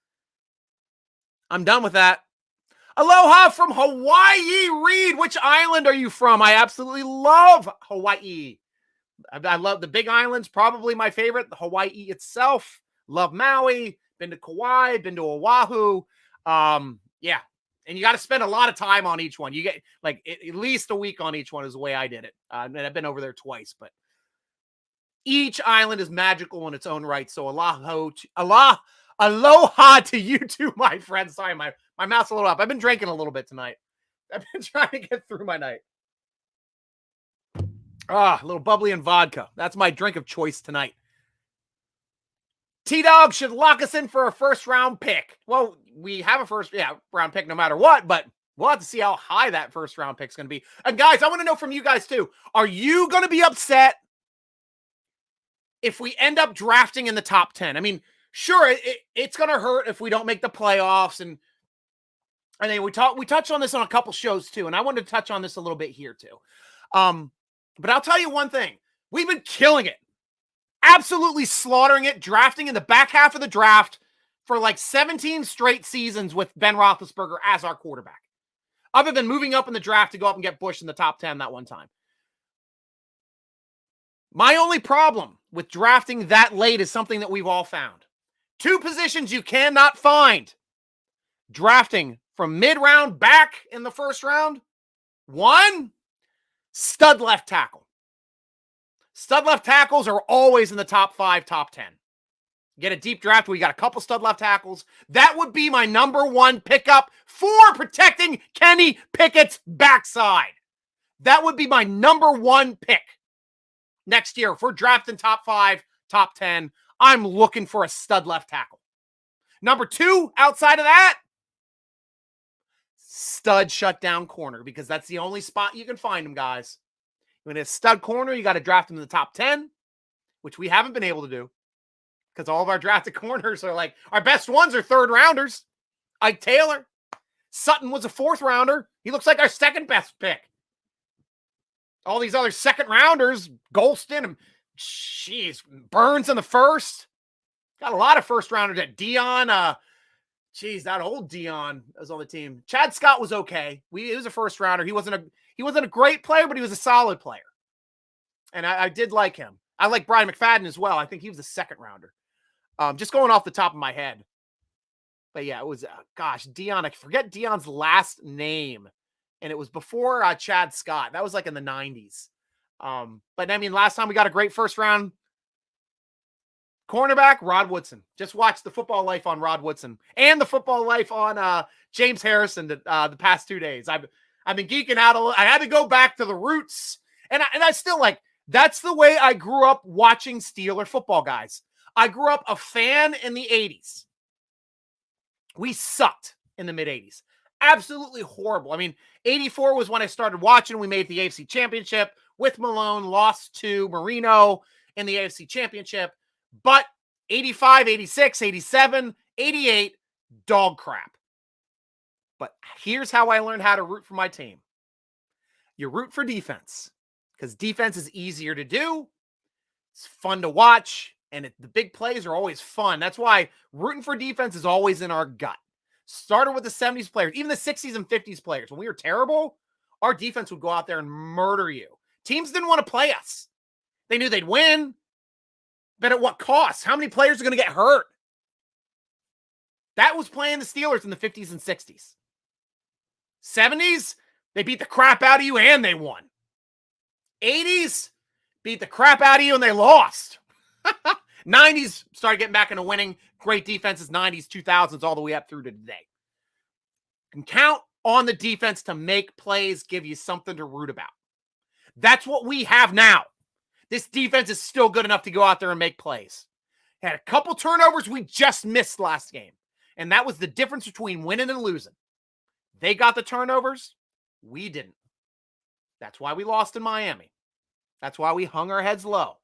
I'm done with that. Aloha from Hawaii. Reed, which island are you from? I absolutely love Hawaii. I love the Big Islands, probably my favorite. Hawaii itself. Love Maui. Been to Kauai. Been to Oahu. Yeah. And you got to spend a lot of time on each one. You get like at least a week on each one is the way I did it. And I've been over there twice, but each island is magical in its own right. So aloha to you too, my friend. Sorry, my mouth's a little up. I've been drinking a little bit tonight. I've been trying to get through my night. A little bubbly and vodka. That's my drink of choice tonight. T-Dog should lock us in for a first-round pick. Well, we have a first-round pick no matter what, but we'll have to see how high that first-round pick is going to be. And, guys, I want to know from you guys, too. Are you going to be upset if we end up drafting in the top 10? I mean, sure, it's going to hurt if we don't make the playoffs. And I think we touched on this on a couple shows, too, and I wanted to touch on this a little bit here, too. But I'll tell you one thing. We've been killing it. Absolutely slaughtering it, drafting in the back half of the draft for like 17 straight seasons with Ben Roethlisberger as our quarterback. Other than moving up in the draft to go up and get Bush in the top 10 that one time. My only problem with drafting that late is something that we've all found. 2 positions you cannot find. Drafting from mid-round back in the first round. 1, stud left tackle. Stud left tackles are always in the top 5, top 10. Get a deep draft where you got a couple stud left tackles. That would be my number 1 pickup for protecting Kenny Pickett's backside. That would be my number 1 pick next year. If we're drafting top 5, top 10, I'm looking for a stud left tackle. Number 2, outside of that, stud shutdown corner, because that's the only spot you can find them, guys. When it's stud corner, you got to draft them in the top 10, which we haven't been able to do because all of our drafted corners are like, our best ones are 3rd rounders. Ike Taylor. Sutton was a 4th rounder. He looks like our 2nd best pick. All these other 2nd rounders, Golston and Burns in the 1st. Got a lot of 1st rounders at Dion. That old Dion was on the team. Chad Scott was okay. He was a 1st rounder. He wasn't a great player, but he was a solid player. And I did like him. I like Brian McFadden as well. I think he was a 2nd rounder. Just going off the top of my head. But yeah, it was, Dion. I forget Dion's last name. And it was before Chad Scott. That was like in the 90s. But I mean, last time we got a great 1st round cornerback, Rod Woodson. Just watch the Football Life on Rod Woodson and the Football Life on James Harrison the past 2 days. I've been geeking out a little. I had to go back to the roots. And I still like, that's the way I grew up watching Steeler football, guys. I grew up a fan in the 80s. We sucked in the mid-80s. Absolutely horrible. I mean, 84 was when I started watching. We made the AFC Championship with Malone, lost to Marino in the AFC Championship. But 85, 86, 87, 88, dog crap. But here's how I learned how to root for my team. You root for defense because defense is easier to do. It's fun to watch, and the big plays are always fun. That's why rooting for defense is always in our gut. Started with the 70s players, even the 60s and 50s players. When we were terrible, our defense would go out there and murder you. Teams didn't want to play us. They knew they'd win, but at what cost? How many players are going to get hurt? That was playing the Steelers in the 50s and 60s. 70s, they beat the crap out of you and they won. 80s, beat the crap out of you and they lost. 90s, started getting back into winning. Great defenses, 90s, 2000s, all the way up through to today. You can count on the defense to make plays, give you something to root about. That's what we have now. This defense is still good enough to go out there and make plays. Had a couple turnovers we just missed last game. And that was the difference between winning and losing. They got the turnovers. We didn't. That's why we lost in Miami. That's why we hung our heads low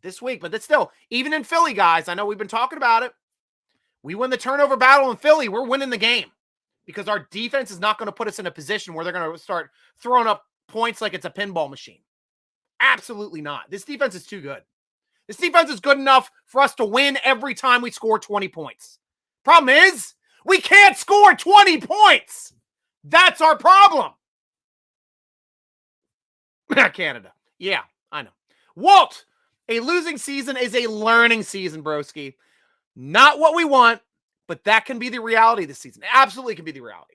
this week. But that's still, even in Philly, guys, I know we've been talking about it. We win the turnover battle in Philly. We're winning the game because our defense is not going to put us in a position where they're going to start throwing up points like it's a pinball machine. Absolutely not. This defense is too good. This defense is good enough for us to win every time we score 20 points. Problem is, we can't score 20 points. That's our problem. Canada. Yeah, I know. Walt, a losing season is a learning season, broski. Not what we want, but that can be the reality this season. It absolutely can be the reality.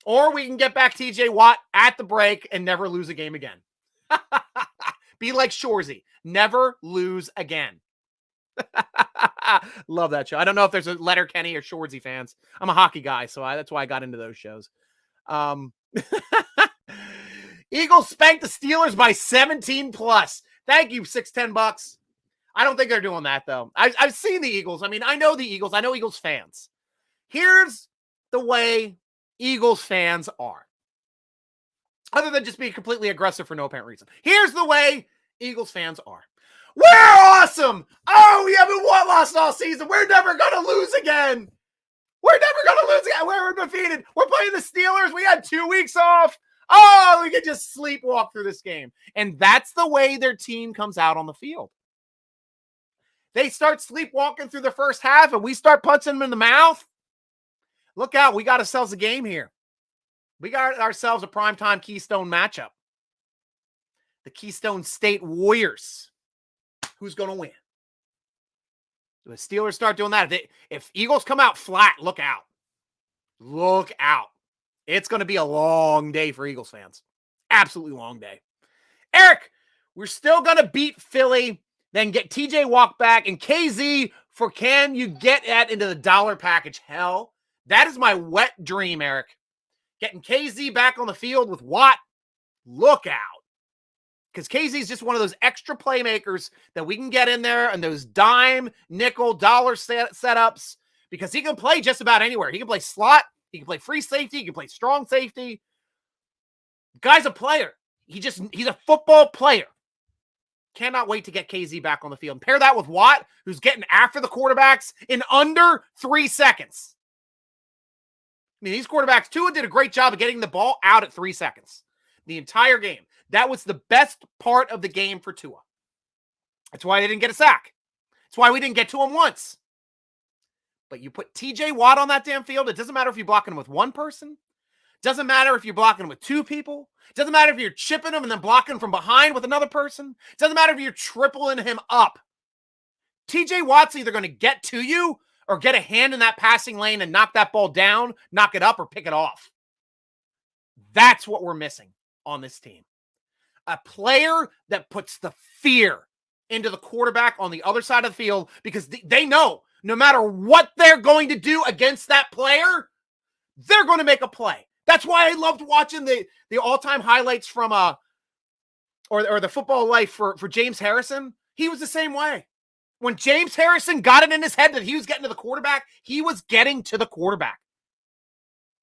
Or we can get back TJ Watt at the break and never lose a game again. Be like Shorzy. Never lose again. Love that show. I don't know if there's a Letterkenny or Shorzy fans. I'm a hockey guy, so that's why I got into those shows. Eagles spanked the Steelers by 17 plus. Thank you, $610. I don't think they're doing that, though. I've seen the Eagles. I mean, I know the Eagles. I know Eagles fans. Here's the way Eagles fans are. Other than just being completely aggressive for no apparent reason. Here's the way Eagles fans are. We're awesome! Oh, we haven't lost all season. We're never going to lose again. We're never going to lose again. We're defeated. We're playing the Steelers. We had 2 weeks off. Oh, we can just sleepwalk through this game. And that's the way their team comes out on the field. They start sleepwalking through the first half and we start punching them in the mouth. Look out. We got ourselves a game here. We got ourselves a primetime Keystone matchup. The Keystone State Warriors. Who's going to win? The Steelers start doing that. If Eagles come out flat, look out. Look out. It's going to be a long day for Eagles fans. Absolutely long day. Eric, we're still going to beat Philly, then get TJ Watt back, and KZ for can you get that into the dollar package? Hell, that is my wet dream, Eric. Getting KZ back on the field with Watt, look out. Because KZ is just one of those extra playmakers that we can get in there and those dime, nickel, dollar setups because he can play just about anywhere. He can play slot. He can play free safety. He can play strong safety. The guy's a player. He's a football player. Cannot wait to get KZ back on the field. And pair that with Watt, who's getting after the quarterbacks in under 3 seconds. I mean, these quarterbacks, Tua did a great job of getting the ball out at 3 seconds. The entire game. That was the best part of the game for Tua. That's why they didn't get a sack. That's why we didn't get to him once. But you put TJ Watt on that damn field. It doesn't matter if you're blocking him with one person. Doesn't matter if you're blocking him with 2 people. Doesn't matter if you're chipping him and then blocking from behind with another person. Doesn't matter if you're tripling him up. TJ Watt's either going to get to you or get a hand in that passing lane and knock that ball down, knock it up, or pick it off. That's what we're missing on this team. A player that puts the fear into the quarterback on the other side of the field because they know no matter what they're going to do against that player, they're going to make a play. That's why I loved watching the all-time highlights from or the football life for James Harrison. He was the same way. When James Harrison got it in his head that he was getting to the quarterback, he was getting to the quarterback.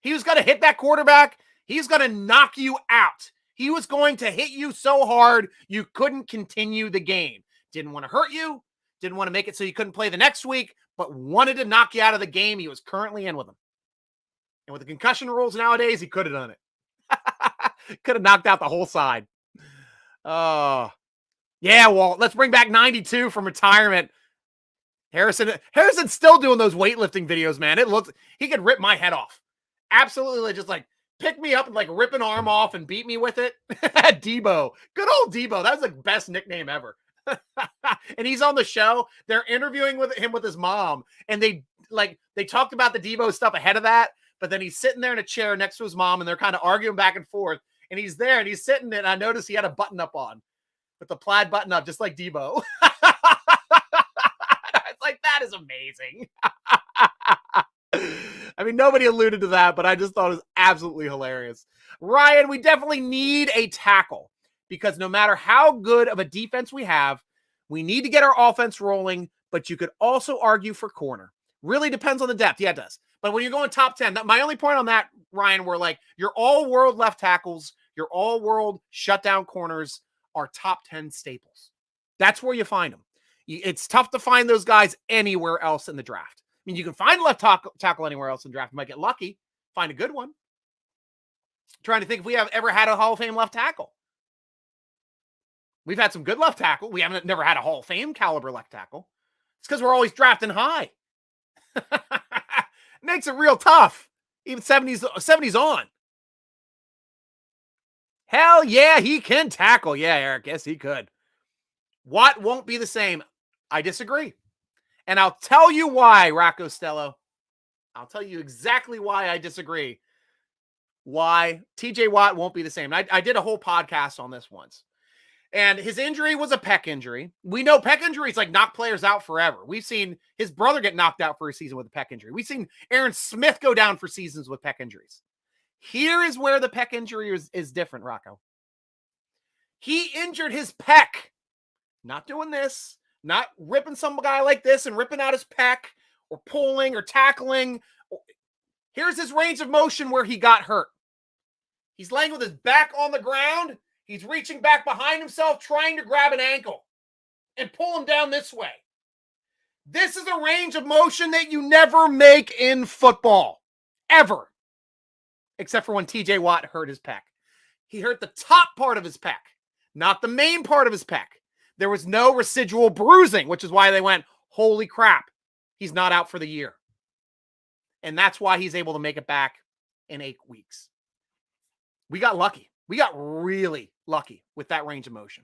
He was going to hit that quarterback. He's going to knock you out. He was going to hit you so hard you couldn't continue the game. Didn't want to hurt you. Didn't want to make it so you couldn't play the next week, but wanted to knock you out of the game he was currently in with him. And with the concussion rules nowadays, he could have done it. Could have knocked out the whole side. Oh, yeah, well, let's bring back 92 from retirement. Harrison's still doing those weightlifting videos, man. It looks, he could rip my head off. Absolutely, just like pick me up and like rip an arm off and beat me with it. Debo. Good old Debo. That was the best nickname ever. And he's on the show. They're interviewing with him with his mom. And they talked about the Debo stuff ahead of that. But then he's sitting there in a chair next to his mom and they're kind of arguing back and forth. And he's there and he's sitting there. And I noticed he had a button up on with the plaid button up, just like Debo. It's like, that is amazing. I mean, nobody alluded to that, but I just thought it was absolutely hilarious. Ryan, we definitely need a tackle because no matter how good of a defense we have, we need to get our offense rolling, but you could also argue for corner. Really depends on the depth. Yeah, it does. But when you're going top 10, my only point on that, Ryan, were like your all-world left tackles, your all-world shutdown corners are top 10 staples. That's where you find them. It's tough to find those guys anywhere else in the draft. I mean, you can find left tackle anywhere else in the draft. You might get lucky, find a good one. I'm trying to think if we have ever had a Hall of Fame left tackle. We've had some good left tackle. We haven't never had a Hall of Fame caliber left tackle. It's because we're always drafting high. Makes it real tough. Even 70s on. Hell yeah, he can tackle. Yeah, Eric, yes, he could. Watt won't be the same. I disagree. And I'll tell you why, Rocco Stello. I'll tell you exactly why I disagree. Why TJ Watt won't be the same. I did a whole podcast on this once. And his injury was a pec injury. We know pec injuries like knock players out forever. We've seen his brother get knocked out for a season with a pec injury. We've seen Aaron Smith go down for seasons with pec injuries. Here is where the pec injury is different, Rocco. He injured his pec. Not doing this. Not ripping some guy like this and ripping out his pec or pulling or tackling. Here's his range of motion where he got hurt. He's laying with his back on the ground. He's reaching back behind himself, trying to grab an ankle and pull him down this way. This is a range of motion that you never make in football, ever. Except for when TJ Watt hurt his pec. He hurt the top part of his pec, not the main part of his pec. There was no residual bruising, which is why they went, holy crap, he's not out for the year. And that's why he's able to make it back in 8 weeks. We got lucky. We got really lucky with that range of motion.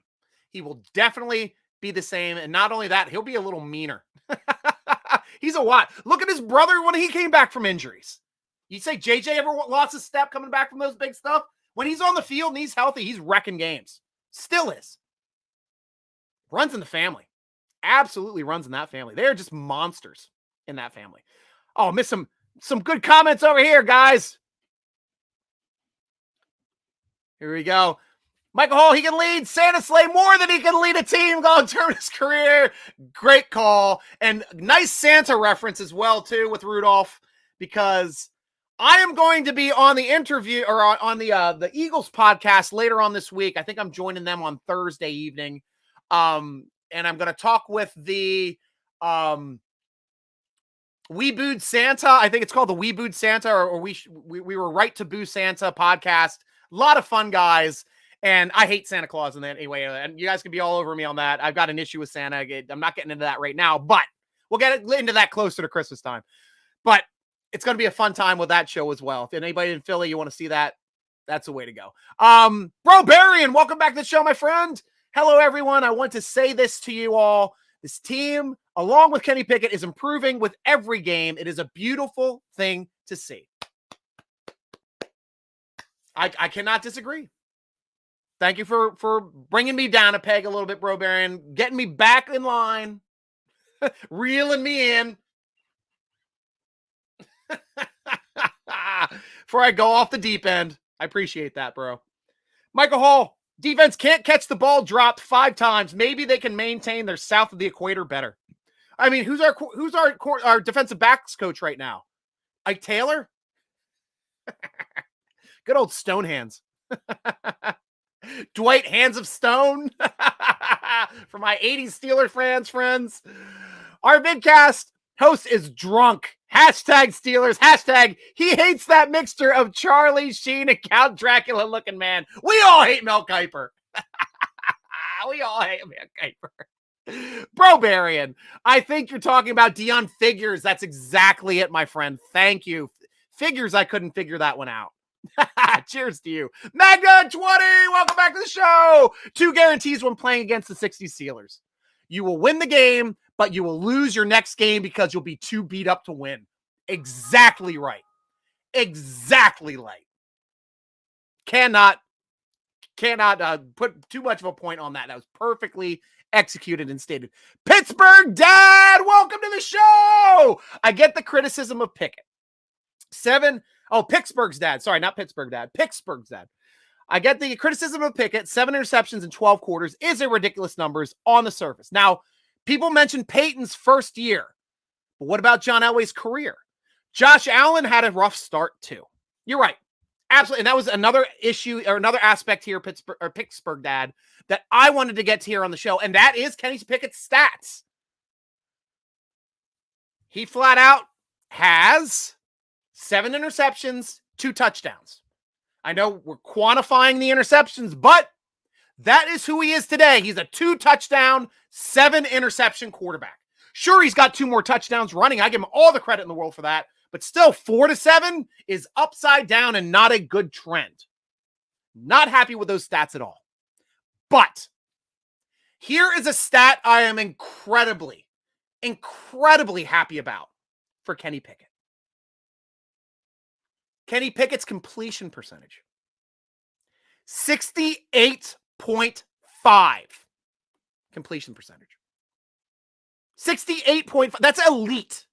He will definitely be the same. And not only that, he'll be a little meaner. He's a Watt. Look at his brother when he came back from injuries. You say JJ ever lost a step coming back from those big stuff? When he's on the field and he's healthy, he's wrecking games. Still is. Runs in the family. Absolutely runs in that family. They're just monsters in that family. Oh, missed some good comments over here, guys. Here we go. Michael Hall, he can lead Santa Slay more than he can lead a team long-term in his career. Great call. And nice Santa reference as well, too, with Rudolph, because I am going to be on the interview or on the Eagles podcast later on this week. I think I'm joining them on Thursday evening. And I'm going to talk with the We Booed Santa. I think it's called the We Booed Santa, or we were right to boo Santa podcast. A lot of fun guys. And I hate Santa Claus in that anyway. And you guys can be all over me on that. I've got an issue with Santa. I'm not getting into that right now, but we'll get into that closer to Christmas time. But it's going to be a fun time with that show as well. If anybody in Philly, you want to see that, that's the way to go. Bro Barian, welcome back to the show, my friend. Hello, everyone. I want to say this to you all. This team, along with Kenny Pickett, is improving with every game. It is a beautiful thing to see. I cannot disagree. Thank you for bringing me down a peg a little bit, Bro Baron, getting me back in line, reeling me in. Before I go off the deep end. I appreciate that, bro. Michael Hall, defense can't catch the ball dropped 5 times. Maybe they can maintain their south of the equator better. I mean, who's our defensive backs coach right now? Ike Taylor? Good old Stone Hands. Dwight Hands of Stone. For my 80s Steelers friends. Our Vidcast host is drunk. Hashtag Steelers. Hashtag he hates that mixture of Charlie Sheen and Count Dracula looking man. We all hate Mel Kiper. We all hate Mel Kiper. Bro Barian, I think you're talking about Dion Figures. That's exactly it, my friend. Thank you. Figures, I couldn't figure that one out. Cheers to you. Magna 20, welcome back to the show. 2 guarantees when playing against the 60 Steelers. You will win the game, but you will lose your next game because you'll be too beat up to win. Exactly right. Exactly right. Cannot put too much of a point on that. That was perfectly executed and stated. Pittsburgh Dad, welcome to the show. I get the criticism of Pickett. Pittsburgh's dad. Sorry, not Pittsburgh Dad. Pittsburgh's dad. I get the criticism of Pickett. 7 interceptions in 12 quarters is a ridiculous numbers on the surface. Now, people mentioned Peyton's first year, but what about John Elway's career? Josh Allen had a rough start too. You're right. Absolutely. And that was another issue or another aspect here, Pittsburgh Dad, that I wanted to get to here on the show. And that is Kenny Pickett's stats. He flat out has 7 interceptions, 2 touchdowns. I know we're quantifying the interceptions, but that is who he is today. He's a 2 touchdown, 7 interception quarterback. Sure, he's got 2 more touchdowns running. I give him all the credit in the world for that. But still, 4-7 is upside down and not a good trend. Not happy with those stats at all. But here is a stat I am incredibly happy about for Kenny Pickett. Kenny Pickett's completion percentage. 68.5 completion percentage. 68.5. That's elite.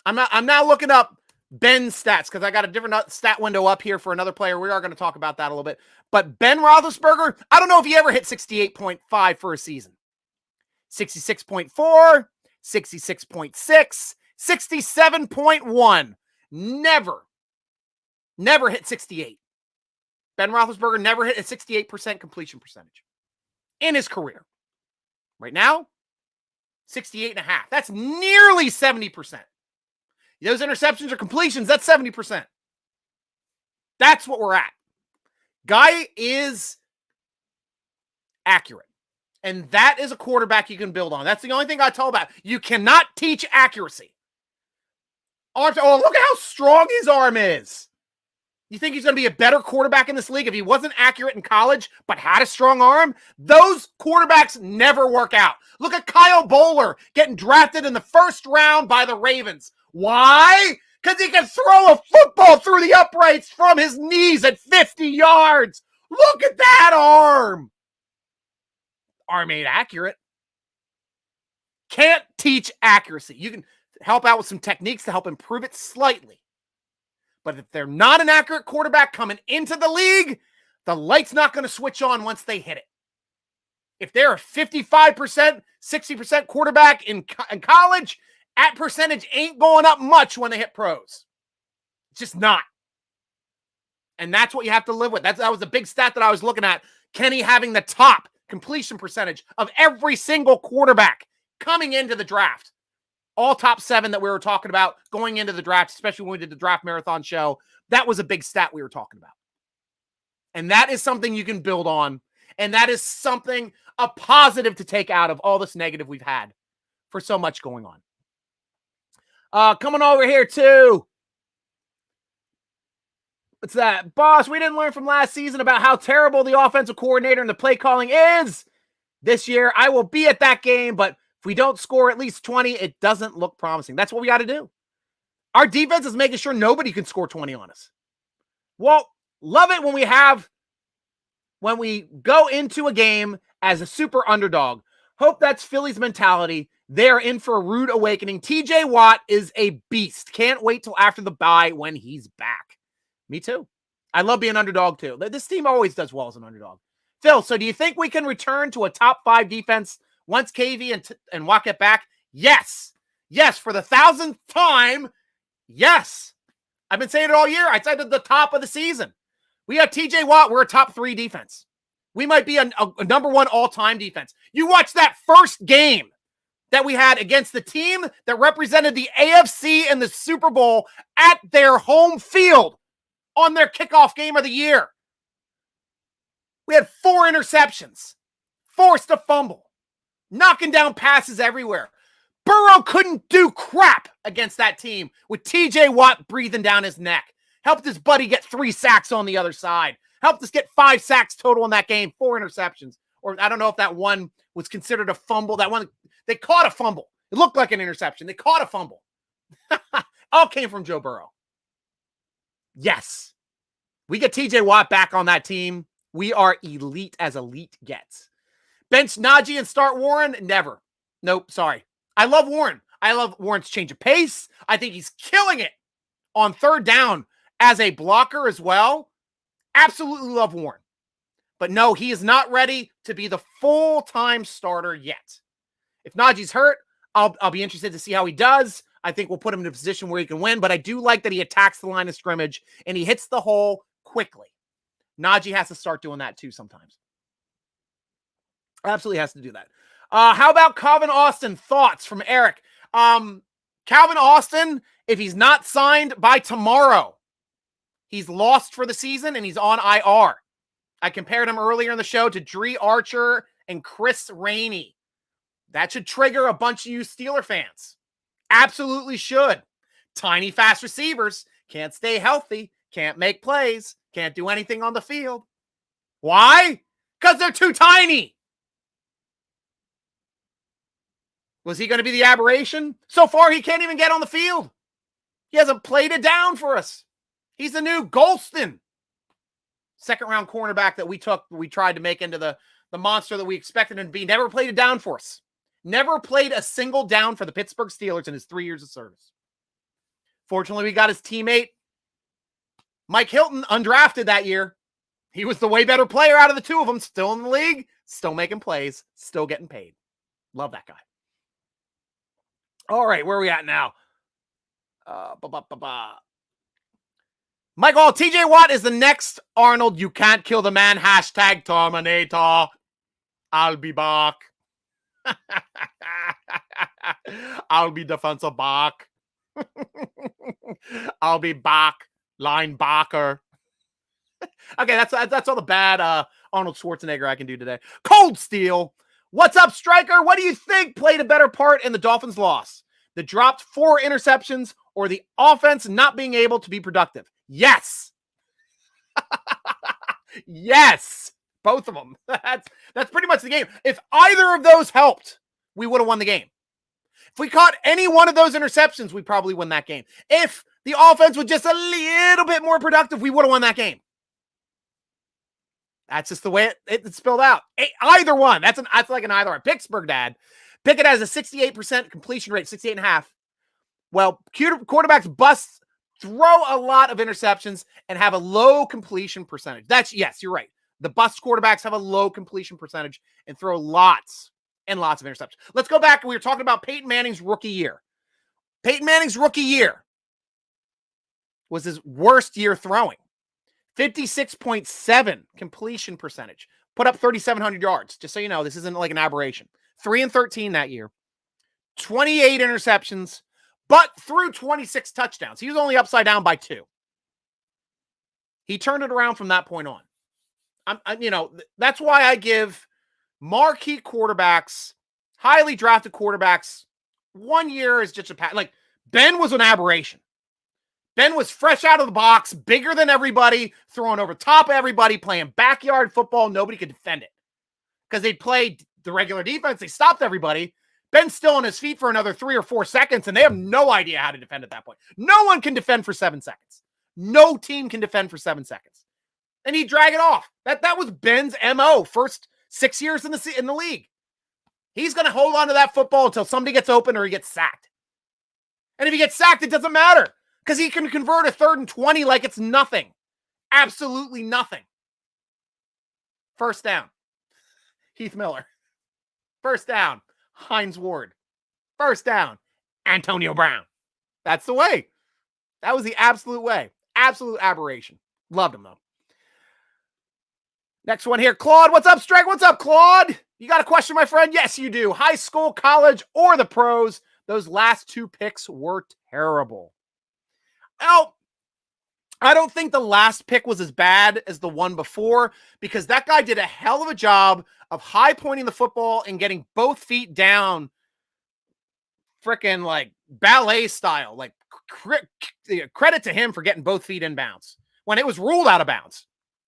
I'm now looking up Ben's stats because I got a different stat window up here for another player. We are going to talk about that a little bit. But Ben Roethlisberger, I don't know if he ever hit 68.5 for a season. 66.4, 66.6, 67.1. Never hit 68. Ben Roethlisberger never hit a 68% completion percentage in his career. Right now, 68.5. That's nearly 70%. Those interceptions or completions, that's 70%. That's what we're at. Guy is accurate. And that is a quarterback you can build on. That's the only thing I told about. You cannot teach accuracy. Oh, look at how strong his arm is. You think he's going to be a better quarterback in this league if he wasn't accurate in college but had a strong arm? Those quarterbacks never work out. Look at Kyle Bowler getting drafted in the first round by the Ravens. Why? Because he can throw a football through the uprights from his knees at 50 yards. Look at that arm. Arm ain't accurate. Can't teach accuracy. You can help out with some techniques to help improve it slightly. But if they're not an accurate quarterback coming into the league, the light's not going to switch on once they hit it. If they're a 55%, 60% quarterback in college, that percentage ain't going up much when they hit pros. It's just not. And that's what you have to live with. That was a big stat that I was looking at. Kenny having the top completion percentage of every single quarterback coming into the draft. All top 7 that we were talking about going into the draft, especially when we did the draft marathon show. That was a big stat we were talking about. And that is something you can build on. And that is something, a positive to take out of all this negative we've had for so much going on. Coming over here too. What's that? Boss, we didn't learn from last season about how terrible the offensive coordinator and the play calling is. This year, I will be at that game, but if we don't score at least 20, it doesn't look promising. That's what we got to do. Our defense is making sure nobody can score 20 on us. Well, love it when we go into a game as a super underdog. Hope that's Philly's mentality. They're in for a rude awakening. TJ Watt is a beast. Can't wait till after the bye when he's back. Me too. I love being underdog too. This team always does well as an underdog. Phil, so do you think we can return to a top 5 defense once KV and Watt get back? Yes. Yes, for the 1,000th time. Yes. I've been saying it all year. I said at the top of the season. We have TJ Watt. We're a top 3 defense. We might be a number 1 all-time defense. You watch that first game that we had against the team that represented the AFC in the Super Bowl at their home field on their kickoff game of the year. We had 4 interceptions, forced a fumble, knocking down passes everywhere. Burrow couldn't do crap against that team with TJ Watt breathing down his neck. Helped his buddy get 3 sacks on the other side. Helped us get 5 sacks total in that game, 4 interceptions. Or I don't know if that one was considered a fumble. That one, they caught a fumble. It looked like an interception. They caught a fumble. All came from Joe Burrow. Yes. We get TJ Watt back on that team. We are elite as elite gets. Bench Najee and start Warren? Never. Nope, sorry. I love Warren. I love Warren's change of pace. I think he's killing it on third down as a blocker as well. Absolutely love Warren. But no, he is not ready to be the full-time starter yet. If Najee's hurt, I'll be interested to see how he does. I think we'll put him in a position where he can win, but I do like that he attacks the line of scrimmage and he hits the hole quickly. Najee has to start doing that too sometimes. Absolutely has to do that. How about Calvin Austin? Thoughts from Eric. Calvin Austin, if he's not signed by tomorrow, he's lost for the season and he's on IR. I compared him earlier in the show to Dree Archer and Chris Rainey. That should trigger a bunch of you Steeler fans. Absolutely should. Tiny, fast receivers. Can't stay healthy. Can't make plays. Can't do anything on the field. Why? Because they're too tiny. Was he going to be the aberration? So far, he can't even get on the field. He hasn't played it down for us. He's the new Golston. Second-round cornerback that we tried to make into the monster that we expected him to be. Never played it down for us. Never played a single down for the Pittsburgh Steelers in his 3 years of service. Fortunately, we got his teammate, Mike Hilton, undrafted that year. He was the way better player out of the two of them. Still in the league, still making plays, still getting paid. Love that guy. All right, where are we at now? Michael, TJ Watt is the next Arnold. You can't kill the man. Hashtag Terminator. I'll be back. I'll be defensive back. I'll be back. Linebacker. Okay, that's all the bad Arnold Schwarzenegger I can do today. Cold Steel. What's up, Stryker? What do you think played a better part in the Dolphins' loss? The dropped 4 interceptions or the offense not being able to be productive? Yes. Yes. Both of them. That's pretty much the game. If either of those helped, we would have won the game. If we caught any one of those interceptions, we probably win that game. If the offense was just a little bit more productive, we would have won that game. That's just the way it spilled out. Either one. That's like an either. Pittsburgh dad. Pickett has a 68% completion rate, 68.5. Well, quarterbacks bust, throw a lot of interceptions, and have a low completion percentage. Yes, you're right. The bust quarterbacks have a low completion percentage and throw lots and lots of interceptions. Let's go back. We were talking about Peyton Manning's rookie year. Peyton Manning's rookie year was his worst year throwing. 56.7 completion percentage. Put up 3,700 yards. Just so you know, this isn't like an aberration. 3-13 that year. 28 interceptions, but threw 26 touchdowns. He was only upside down by 2. He turned it around from that point on. That's why I give marquee quarterbacks, highly drafted quarterbacks, 1 year is just a pass. Like, Ben was an aberration. Ben was fresh out of the box, bigger than everybody, throwing over top of everybody, playing backyard football. Nobody could defend it because they played the regular defense. They stopped everybody. Ben's still on his feet for another 3 or 4 seconds, and they have no idea how to defend at that point. No one can defend for 7 seconds. No team can defend for 7 seconds. And he'd drag it off. That was Ben's MO first 6 years in the league. He's going to hold on to that football until somebody gets open or he gets sacked. And if he gets sacked, it doesn't matter because he can convert a 3rd and 20 like it's nothing. Absolutely nothing. First down. Heath Miller. First down. Hines Ward. First down. Antonio Brown. That's the way. That was the absolute way. Absolute aberration. Loved him, though. Next one here. Claude, what's up, Strike? What's up, Claude? You got a question, my friend? Yes, you do. High school, college, or the pros. Those last 2 picks were terrible. Now, I don't think the last pick was as bad as the one before because that guy did a hell of a job of high pointing the football and getting both feet down freaking like ballet style, like credit to him for getting both feet in bounds when it was ruled out of bounds.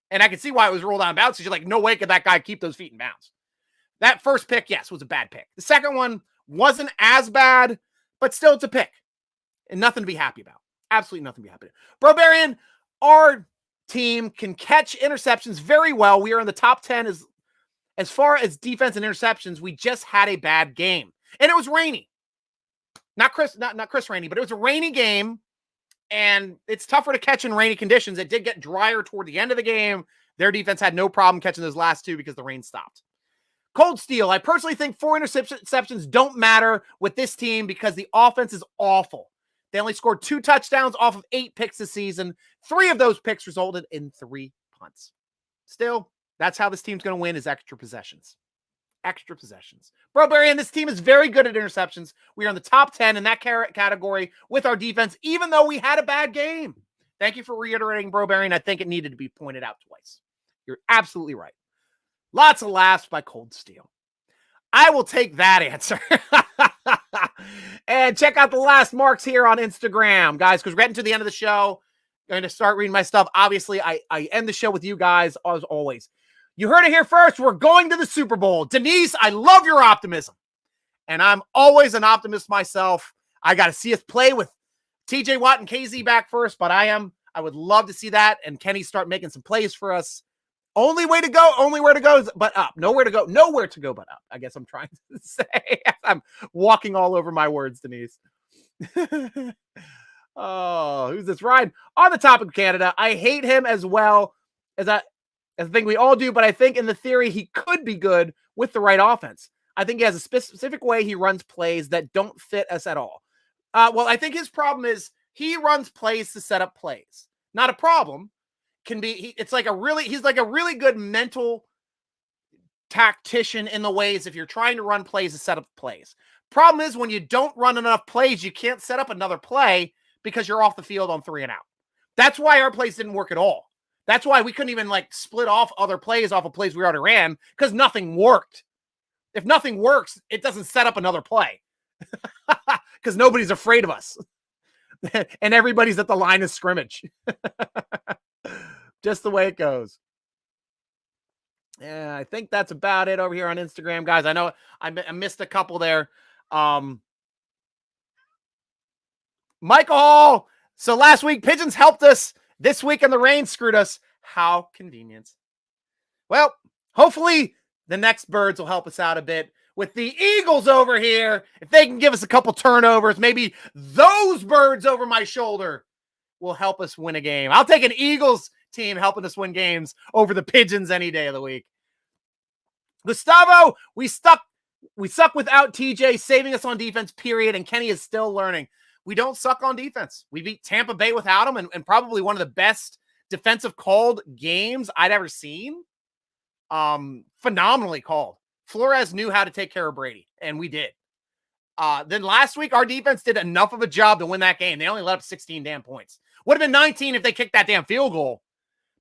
And I can see why it was ruled out of bounds, because you're like, no way could that guy keep those feet in bounds. That first pick, yes, was a bad pick. The second one wasn't as bad, but still it's a pick. And nothing to be happy about. Absolutely nothing to be happy about. Barbarian, our team can catch interceptions very well. We are in the top 10 as far as defense and interceptions. We just had a bad game. And it was rainy. Not Chris rainy, but it was a rainy game. And it's tougher to catch in rainy conditions. It did get drier toward the end of the game. Their defense had no problem catching those last two because the rain stopped. Cold Steel, I personally think 4 interceptions don't matter with this team because the offense is awful. They only scored 2 touchdowns off of 8 picks this season. 3 of those picks resulted in 3 punts. Still, that's how this team's going to win, is extra possessions. Extra possessions. Barbarian, this team is very good at interceptions. We are in the top 10 in that category with our defense, even though we had a bad game. Thank you for reiterating, Barbarian. I think it needed to be pointed out twice. You're absolutely right. Lots of laughs by Cold Steel. I will take that answer. And check out the last marks here on Instagram, guys, because we're getting to the end of the show. I'm going to start reading my stuff. Obviously, I end the show with you guys, as always. You heard it here first. We're going to the Super Bowl. Denise, I love your optimism. And I'm always an optimist myself. I got to see us play with TJ Watt and KZ back first, but I would love to see that. And Kenny start making some plays for us. Only where to go is but up. Nowhere to go but up. I guess I'm trying to say. I'm walking all over my words, Denise. Oh, who's this? Ryan. On the topic of Canada, I hate him as well as I think we all do, but I think in the theory he could be good with the right offense. I think he has a specific way he runs plays that don't fit us at all. Well, I think his problem is he runs plays to set up plays. Not a problem. He's like a really good mental tactician in the ways if you're trying to run plays to set up plays. Problem is when you don't run enough plays, you can't set up another play because you're off the field on 3 and out. That's why our plays didn't work at all. That's why we couldn't even split off other plays off of plays we already ran, because nothing worked. If nothing works, it doesn't set up another play because nobody's afraid of us and everybody's at the line of scrimmage. Just the way it goes. Yeah, I think that's about it over here on Instagram, guys. I know I missed a couple there. Michael Hall. So last week, pigeons helped us. This week, and the rain screwed us. How convenient. Well, hopefully the next birds will help us out a bit with the Eagles over here. If they can give us a couple turnovers, maybe those birds over my shoulder will help us win a game. I'll take an Eagles team helping us win games over the pigeons any day of the week. Gustavo, we suck without TJ saving us on defense, period, and Kenny is still learning. We don't suck on defense. We beat Tampa Bay without him, and probably one of the best defensive called games I'd ever seen. Phenomenally called. Flores knew how to take care of Brady, and we did. Then last week, our defense did enough of a job to win that game. They only let up 16 damn points. Would have been 19 if they kicked that damn field goal,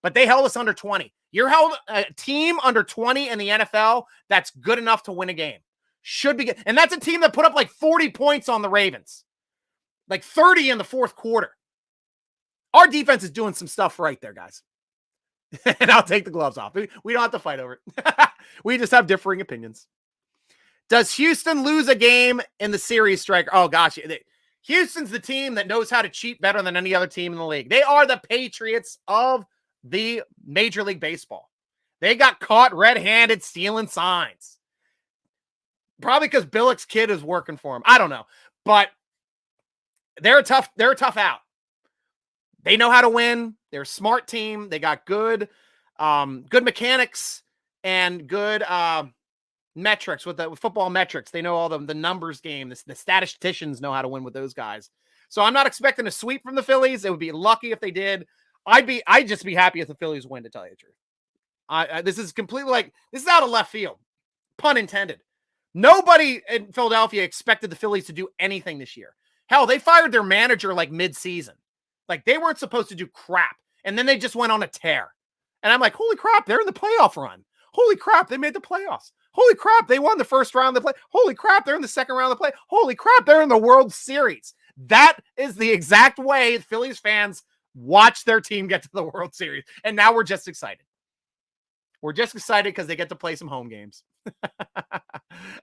but they held us under 20. You're held a team under 20 in the NFL. That's good enough to win a game. Should be good. And that's a team that put up 40 points on the Ravens. 30 in the fourth quarter. Our defense is doing some stuff right there, guys. And I'll take the gloves off. We don't have to fight over it. We just have differing opinions. Does Houston lose a game in the series, Striker? Oh, gosh. Houston's the team that knows how to cheat better than any other team in the league. They are the Patriots of the Major League Baseball. They got caught red-handed stealing signs. Probably because Billick's kid is working for him. I don't know. But they're a tough out. They know how to win. They're a smart team. They got good mechanics and good metrics with football metrics. They know all the numbers game. The statisticians know how to win with those guys. So I'm not expecting a sweep from the Phillies. It would be lucky if they did. I'd just be happy if the Phillies win, to tell you the truth. This is completely this is out of left field. Pun intended. Nobody in Philadelphia expected the Phillies to do anything this year. Hell, they fired their manager mid-season. They weren't supposed to do crap. And then they just went on a tear. And I'm like, holy crap, they're in the playoff run. Holy crap, they made the playoffs. Holy crap, they won the first round of the play. Holy crap, they're in the second round of the play. Holy crap, they're in the World Series. That is the exact way Phillies fans watch their team get to the World Series. And now we're just excited. We're just excited because they get to play some home games.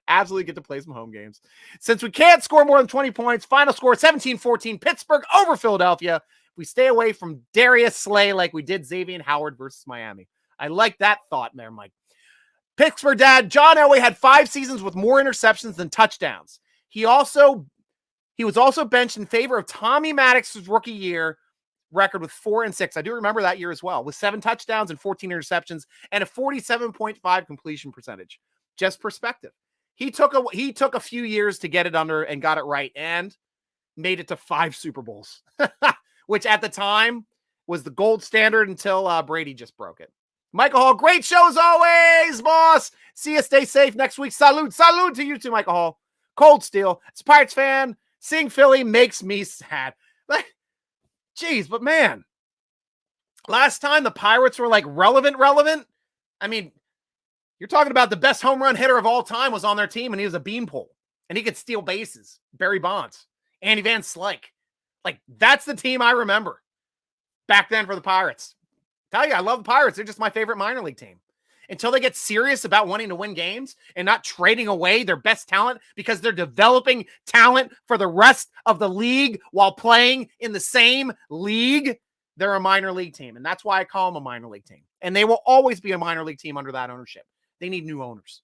Absolutely get to play some home games. Since we can't score more than 20 points, final score 17-14, Pittsburgh over Philadelphia. We stay away from Darius Slay like we did Xavier Howard versus Miami. I like that thought there, Mike. Pittsburgh dad, John Elway had 5 seasons with more interceptions than touchdowns. He was also benched in favor of Tommy Maddox's rookie year record with 4-6. I do remember that year as well, with 7 touchdowns and 14 interceptions and a 47.5 completion percentage. Just perspective. He took a few years to get it under and got it right and made it to 5 Super Bowls, which at the time was the gold standard until Brady just broke it. Michael Hall, great show as always, boss. See you. Stay safe next week. Salute to you too, Michael Hall. Cold Steel. As a Pirates fan, seeing Philly makes me sad. Jeez, but man, last time the Pirates were like relevant. I mean, you're talking about the best home run hitter of all time was on their team, and he was a beanpole, and he could steal bases. Barry Bonds, Andy Van Slyke. Like, that's the team I remember back then for the Pirates. Tell you, I love the Pirates. They're just my favorite minor league team. Until they get serious about wanting to win games and not trading away their best talent because they're developing talent for the rest of the league while playing in the same league, they're a minor league team. And that's why I call them a minor league team. And they will always be a minor league team under that ownership. They need new owners.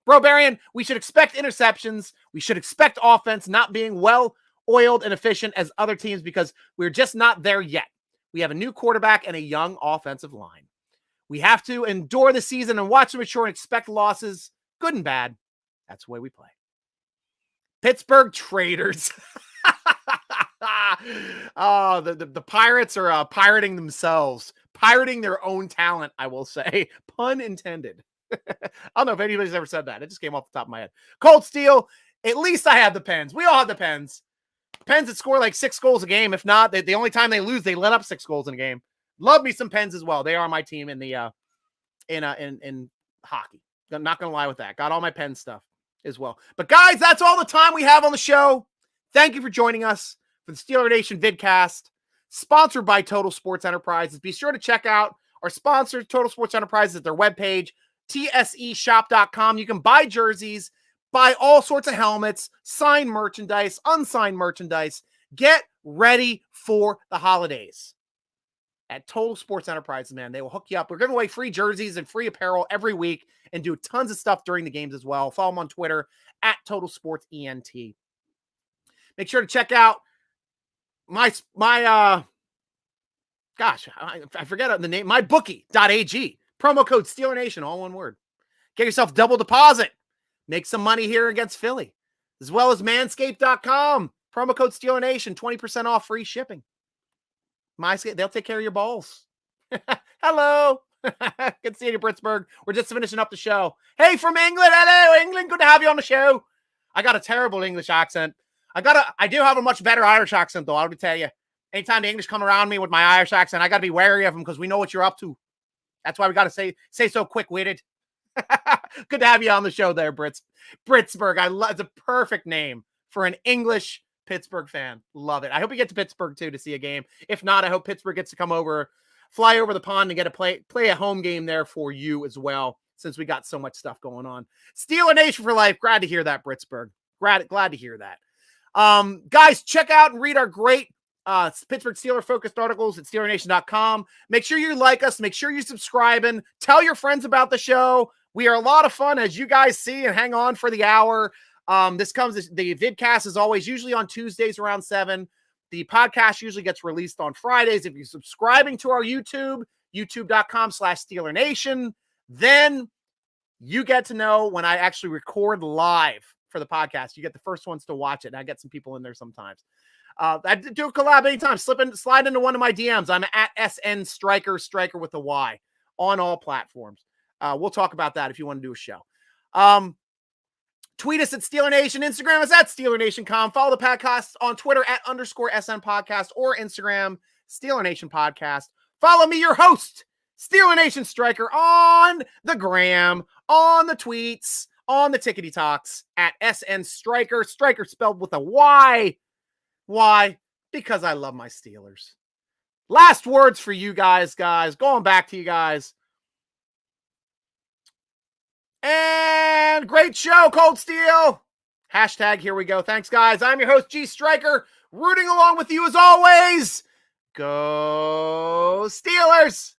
Bro Barian, we should expect interceptions. We should expect offense not being well-oiled and efficient as other teams because we're just not there yet. We have a new quarterback and a young offensive line. We have to endure the season and watch them mature and expect losses, good and bad. That's the way we play. Pittsburgh traitors. Oh, the Pirates are pirating themselves, pirating their own talent, I will say. Pun intended. I don't know if anybody's ever said that. It just came off the top of my head. Cold Steel, at least I have the Pens. We all have the Pens. Pens that score like 6 goals a game. If not, the only time they lose, they let up 6 goals in a game. Love me some Pens as well. They are my team in the in hockey. I'm not gonna lie with that. Got all my Pen stuff as well. But guys, that's all the time we have on the show. Thank you for joining us for the Steeler Nation Vidcast, sponsored by Total Sports Enterprises. Be sure to check out our sponsor, Total Sports Enterprises, at their webpage, tseshop.com. You can buy jerseys, buy all sorts of helmets, signed merchandise, unsigned merchandise. Get ready for the holidays. At Total Sports Enterprises, man, they will hook you up. We're giving away free jerseys and free apparel every week and do tons of stuff during the games as well. Follow them on Twitter at Total Sports ENT. Make sure to check out I forget the name, mybookie.ag. Promo code Steeler Nation, all one word. Get yourself double deposit. Make some money here against Philly. As well as manscaped.com. Promo code Steeler Nation, 20% off free shipping. They'll take care of your balls. Hello. Good seeing you, Pittsburgh. We're just finishing up the show. Hey, from England. Hello, England. Good to have you on the show. I got a terrible English accent. I do have a much better Irish accent, though, I'll tell you. Anytime the English come around me with my Irish accent, I got to be wary of them because we know what you're up to. That's why we got to say so quick-witted. Good to have you on the show there, Britsburg. It's a perfect name for an English Pittsburgh fan. Love it. I hope you get to Pittsburgh too to see a game. If not, I hope Pittsburgh gets to fly over the pond and get to play a home game there for you as well, since we got so much stuff going on. Steeler Nation for life. Glad to hear that, Britsburg. Glad to hear that. Guys, check out and read our great Pittsburgh Steeler focused articles at SteelerNation.com. Make sure you like us. Make sure you subscribe and tell your friends about the show. We are a lot of fun, as you guys see, and hang on for the hour. The vidcast is always usually on Tuesdays around 7. The podcast usually gets released on Fridays. If you're subscribing to our YouTube, youtube.com/Steeler Nation, then you get to know when I actually record live for the podcast. You get the first ones to watch it. And I get some people in there sometimes. I do a collab anytime. Slide into one of my DMs. I'm at SN Striker with a Y on all platforms. We'll talk about that if you want to do a show. Tweet us at Steeler Nation. Instagram is at SteelerNation.com. Follow the podcast on Twitter at _SN Podcast or Instagram, Steeler Nation Podcast. Follow me, your host, Steeler Nation Striker, on the gram, on the tweets, on the tickety talks at SN Striker. Striker spelled with a Y. Why? Because I love my Steelers. Last words for you guys. Going back to you guys. And great show, Cold Steel. Hashtag here we go. Thanks, guys. I'm your host, G.Stryker, rooting along with you as always. Go Steelers!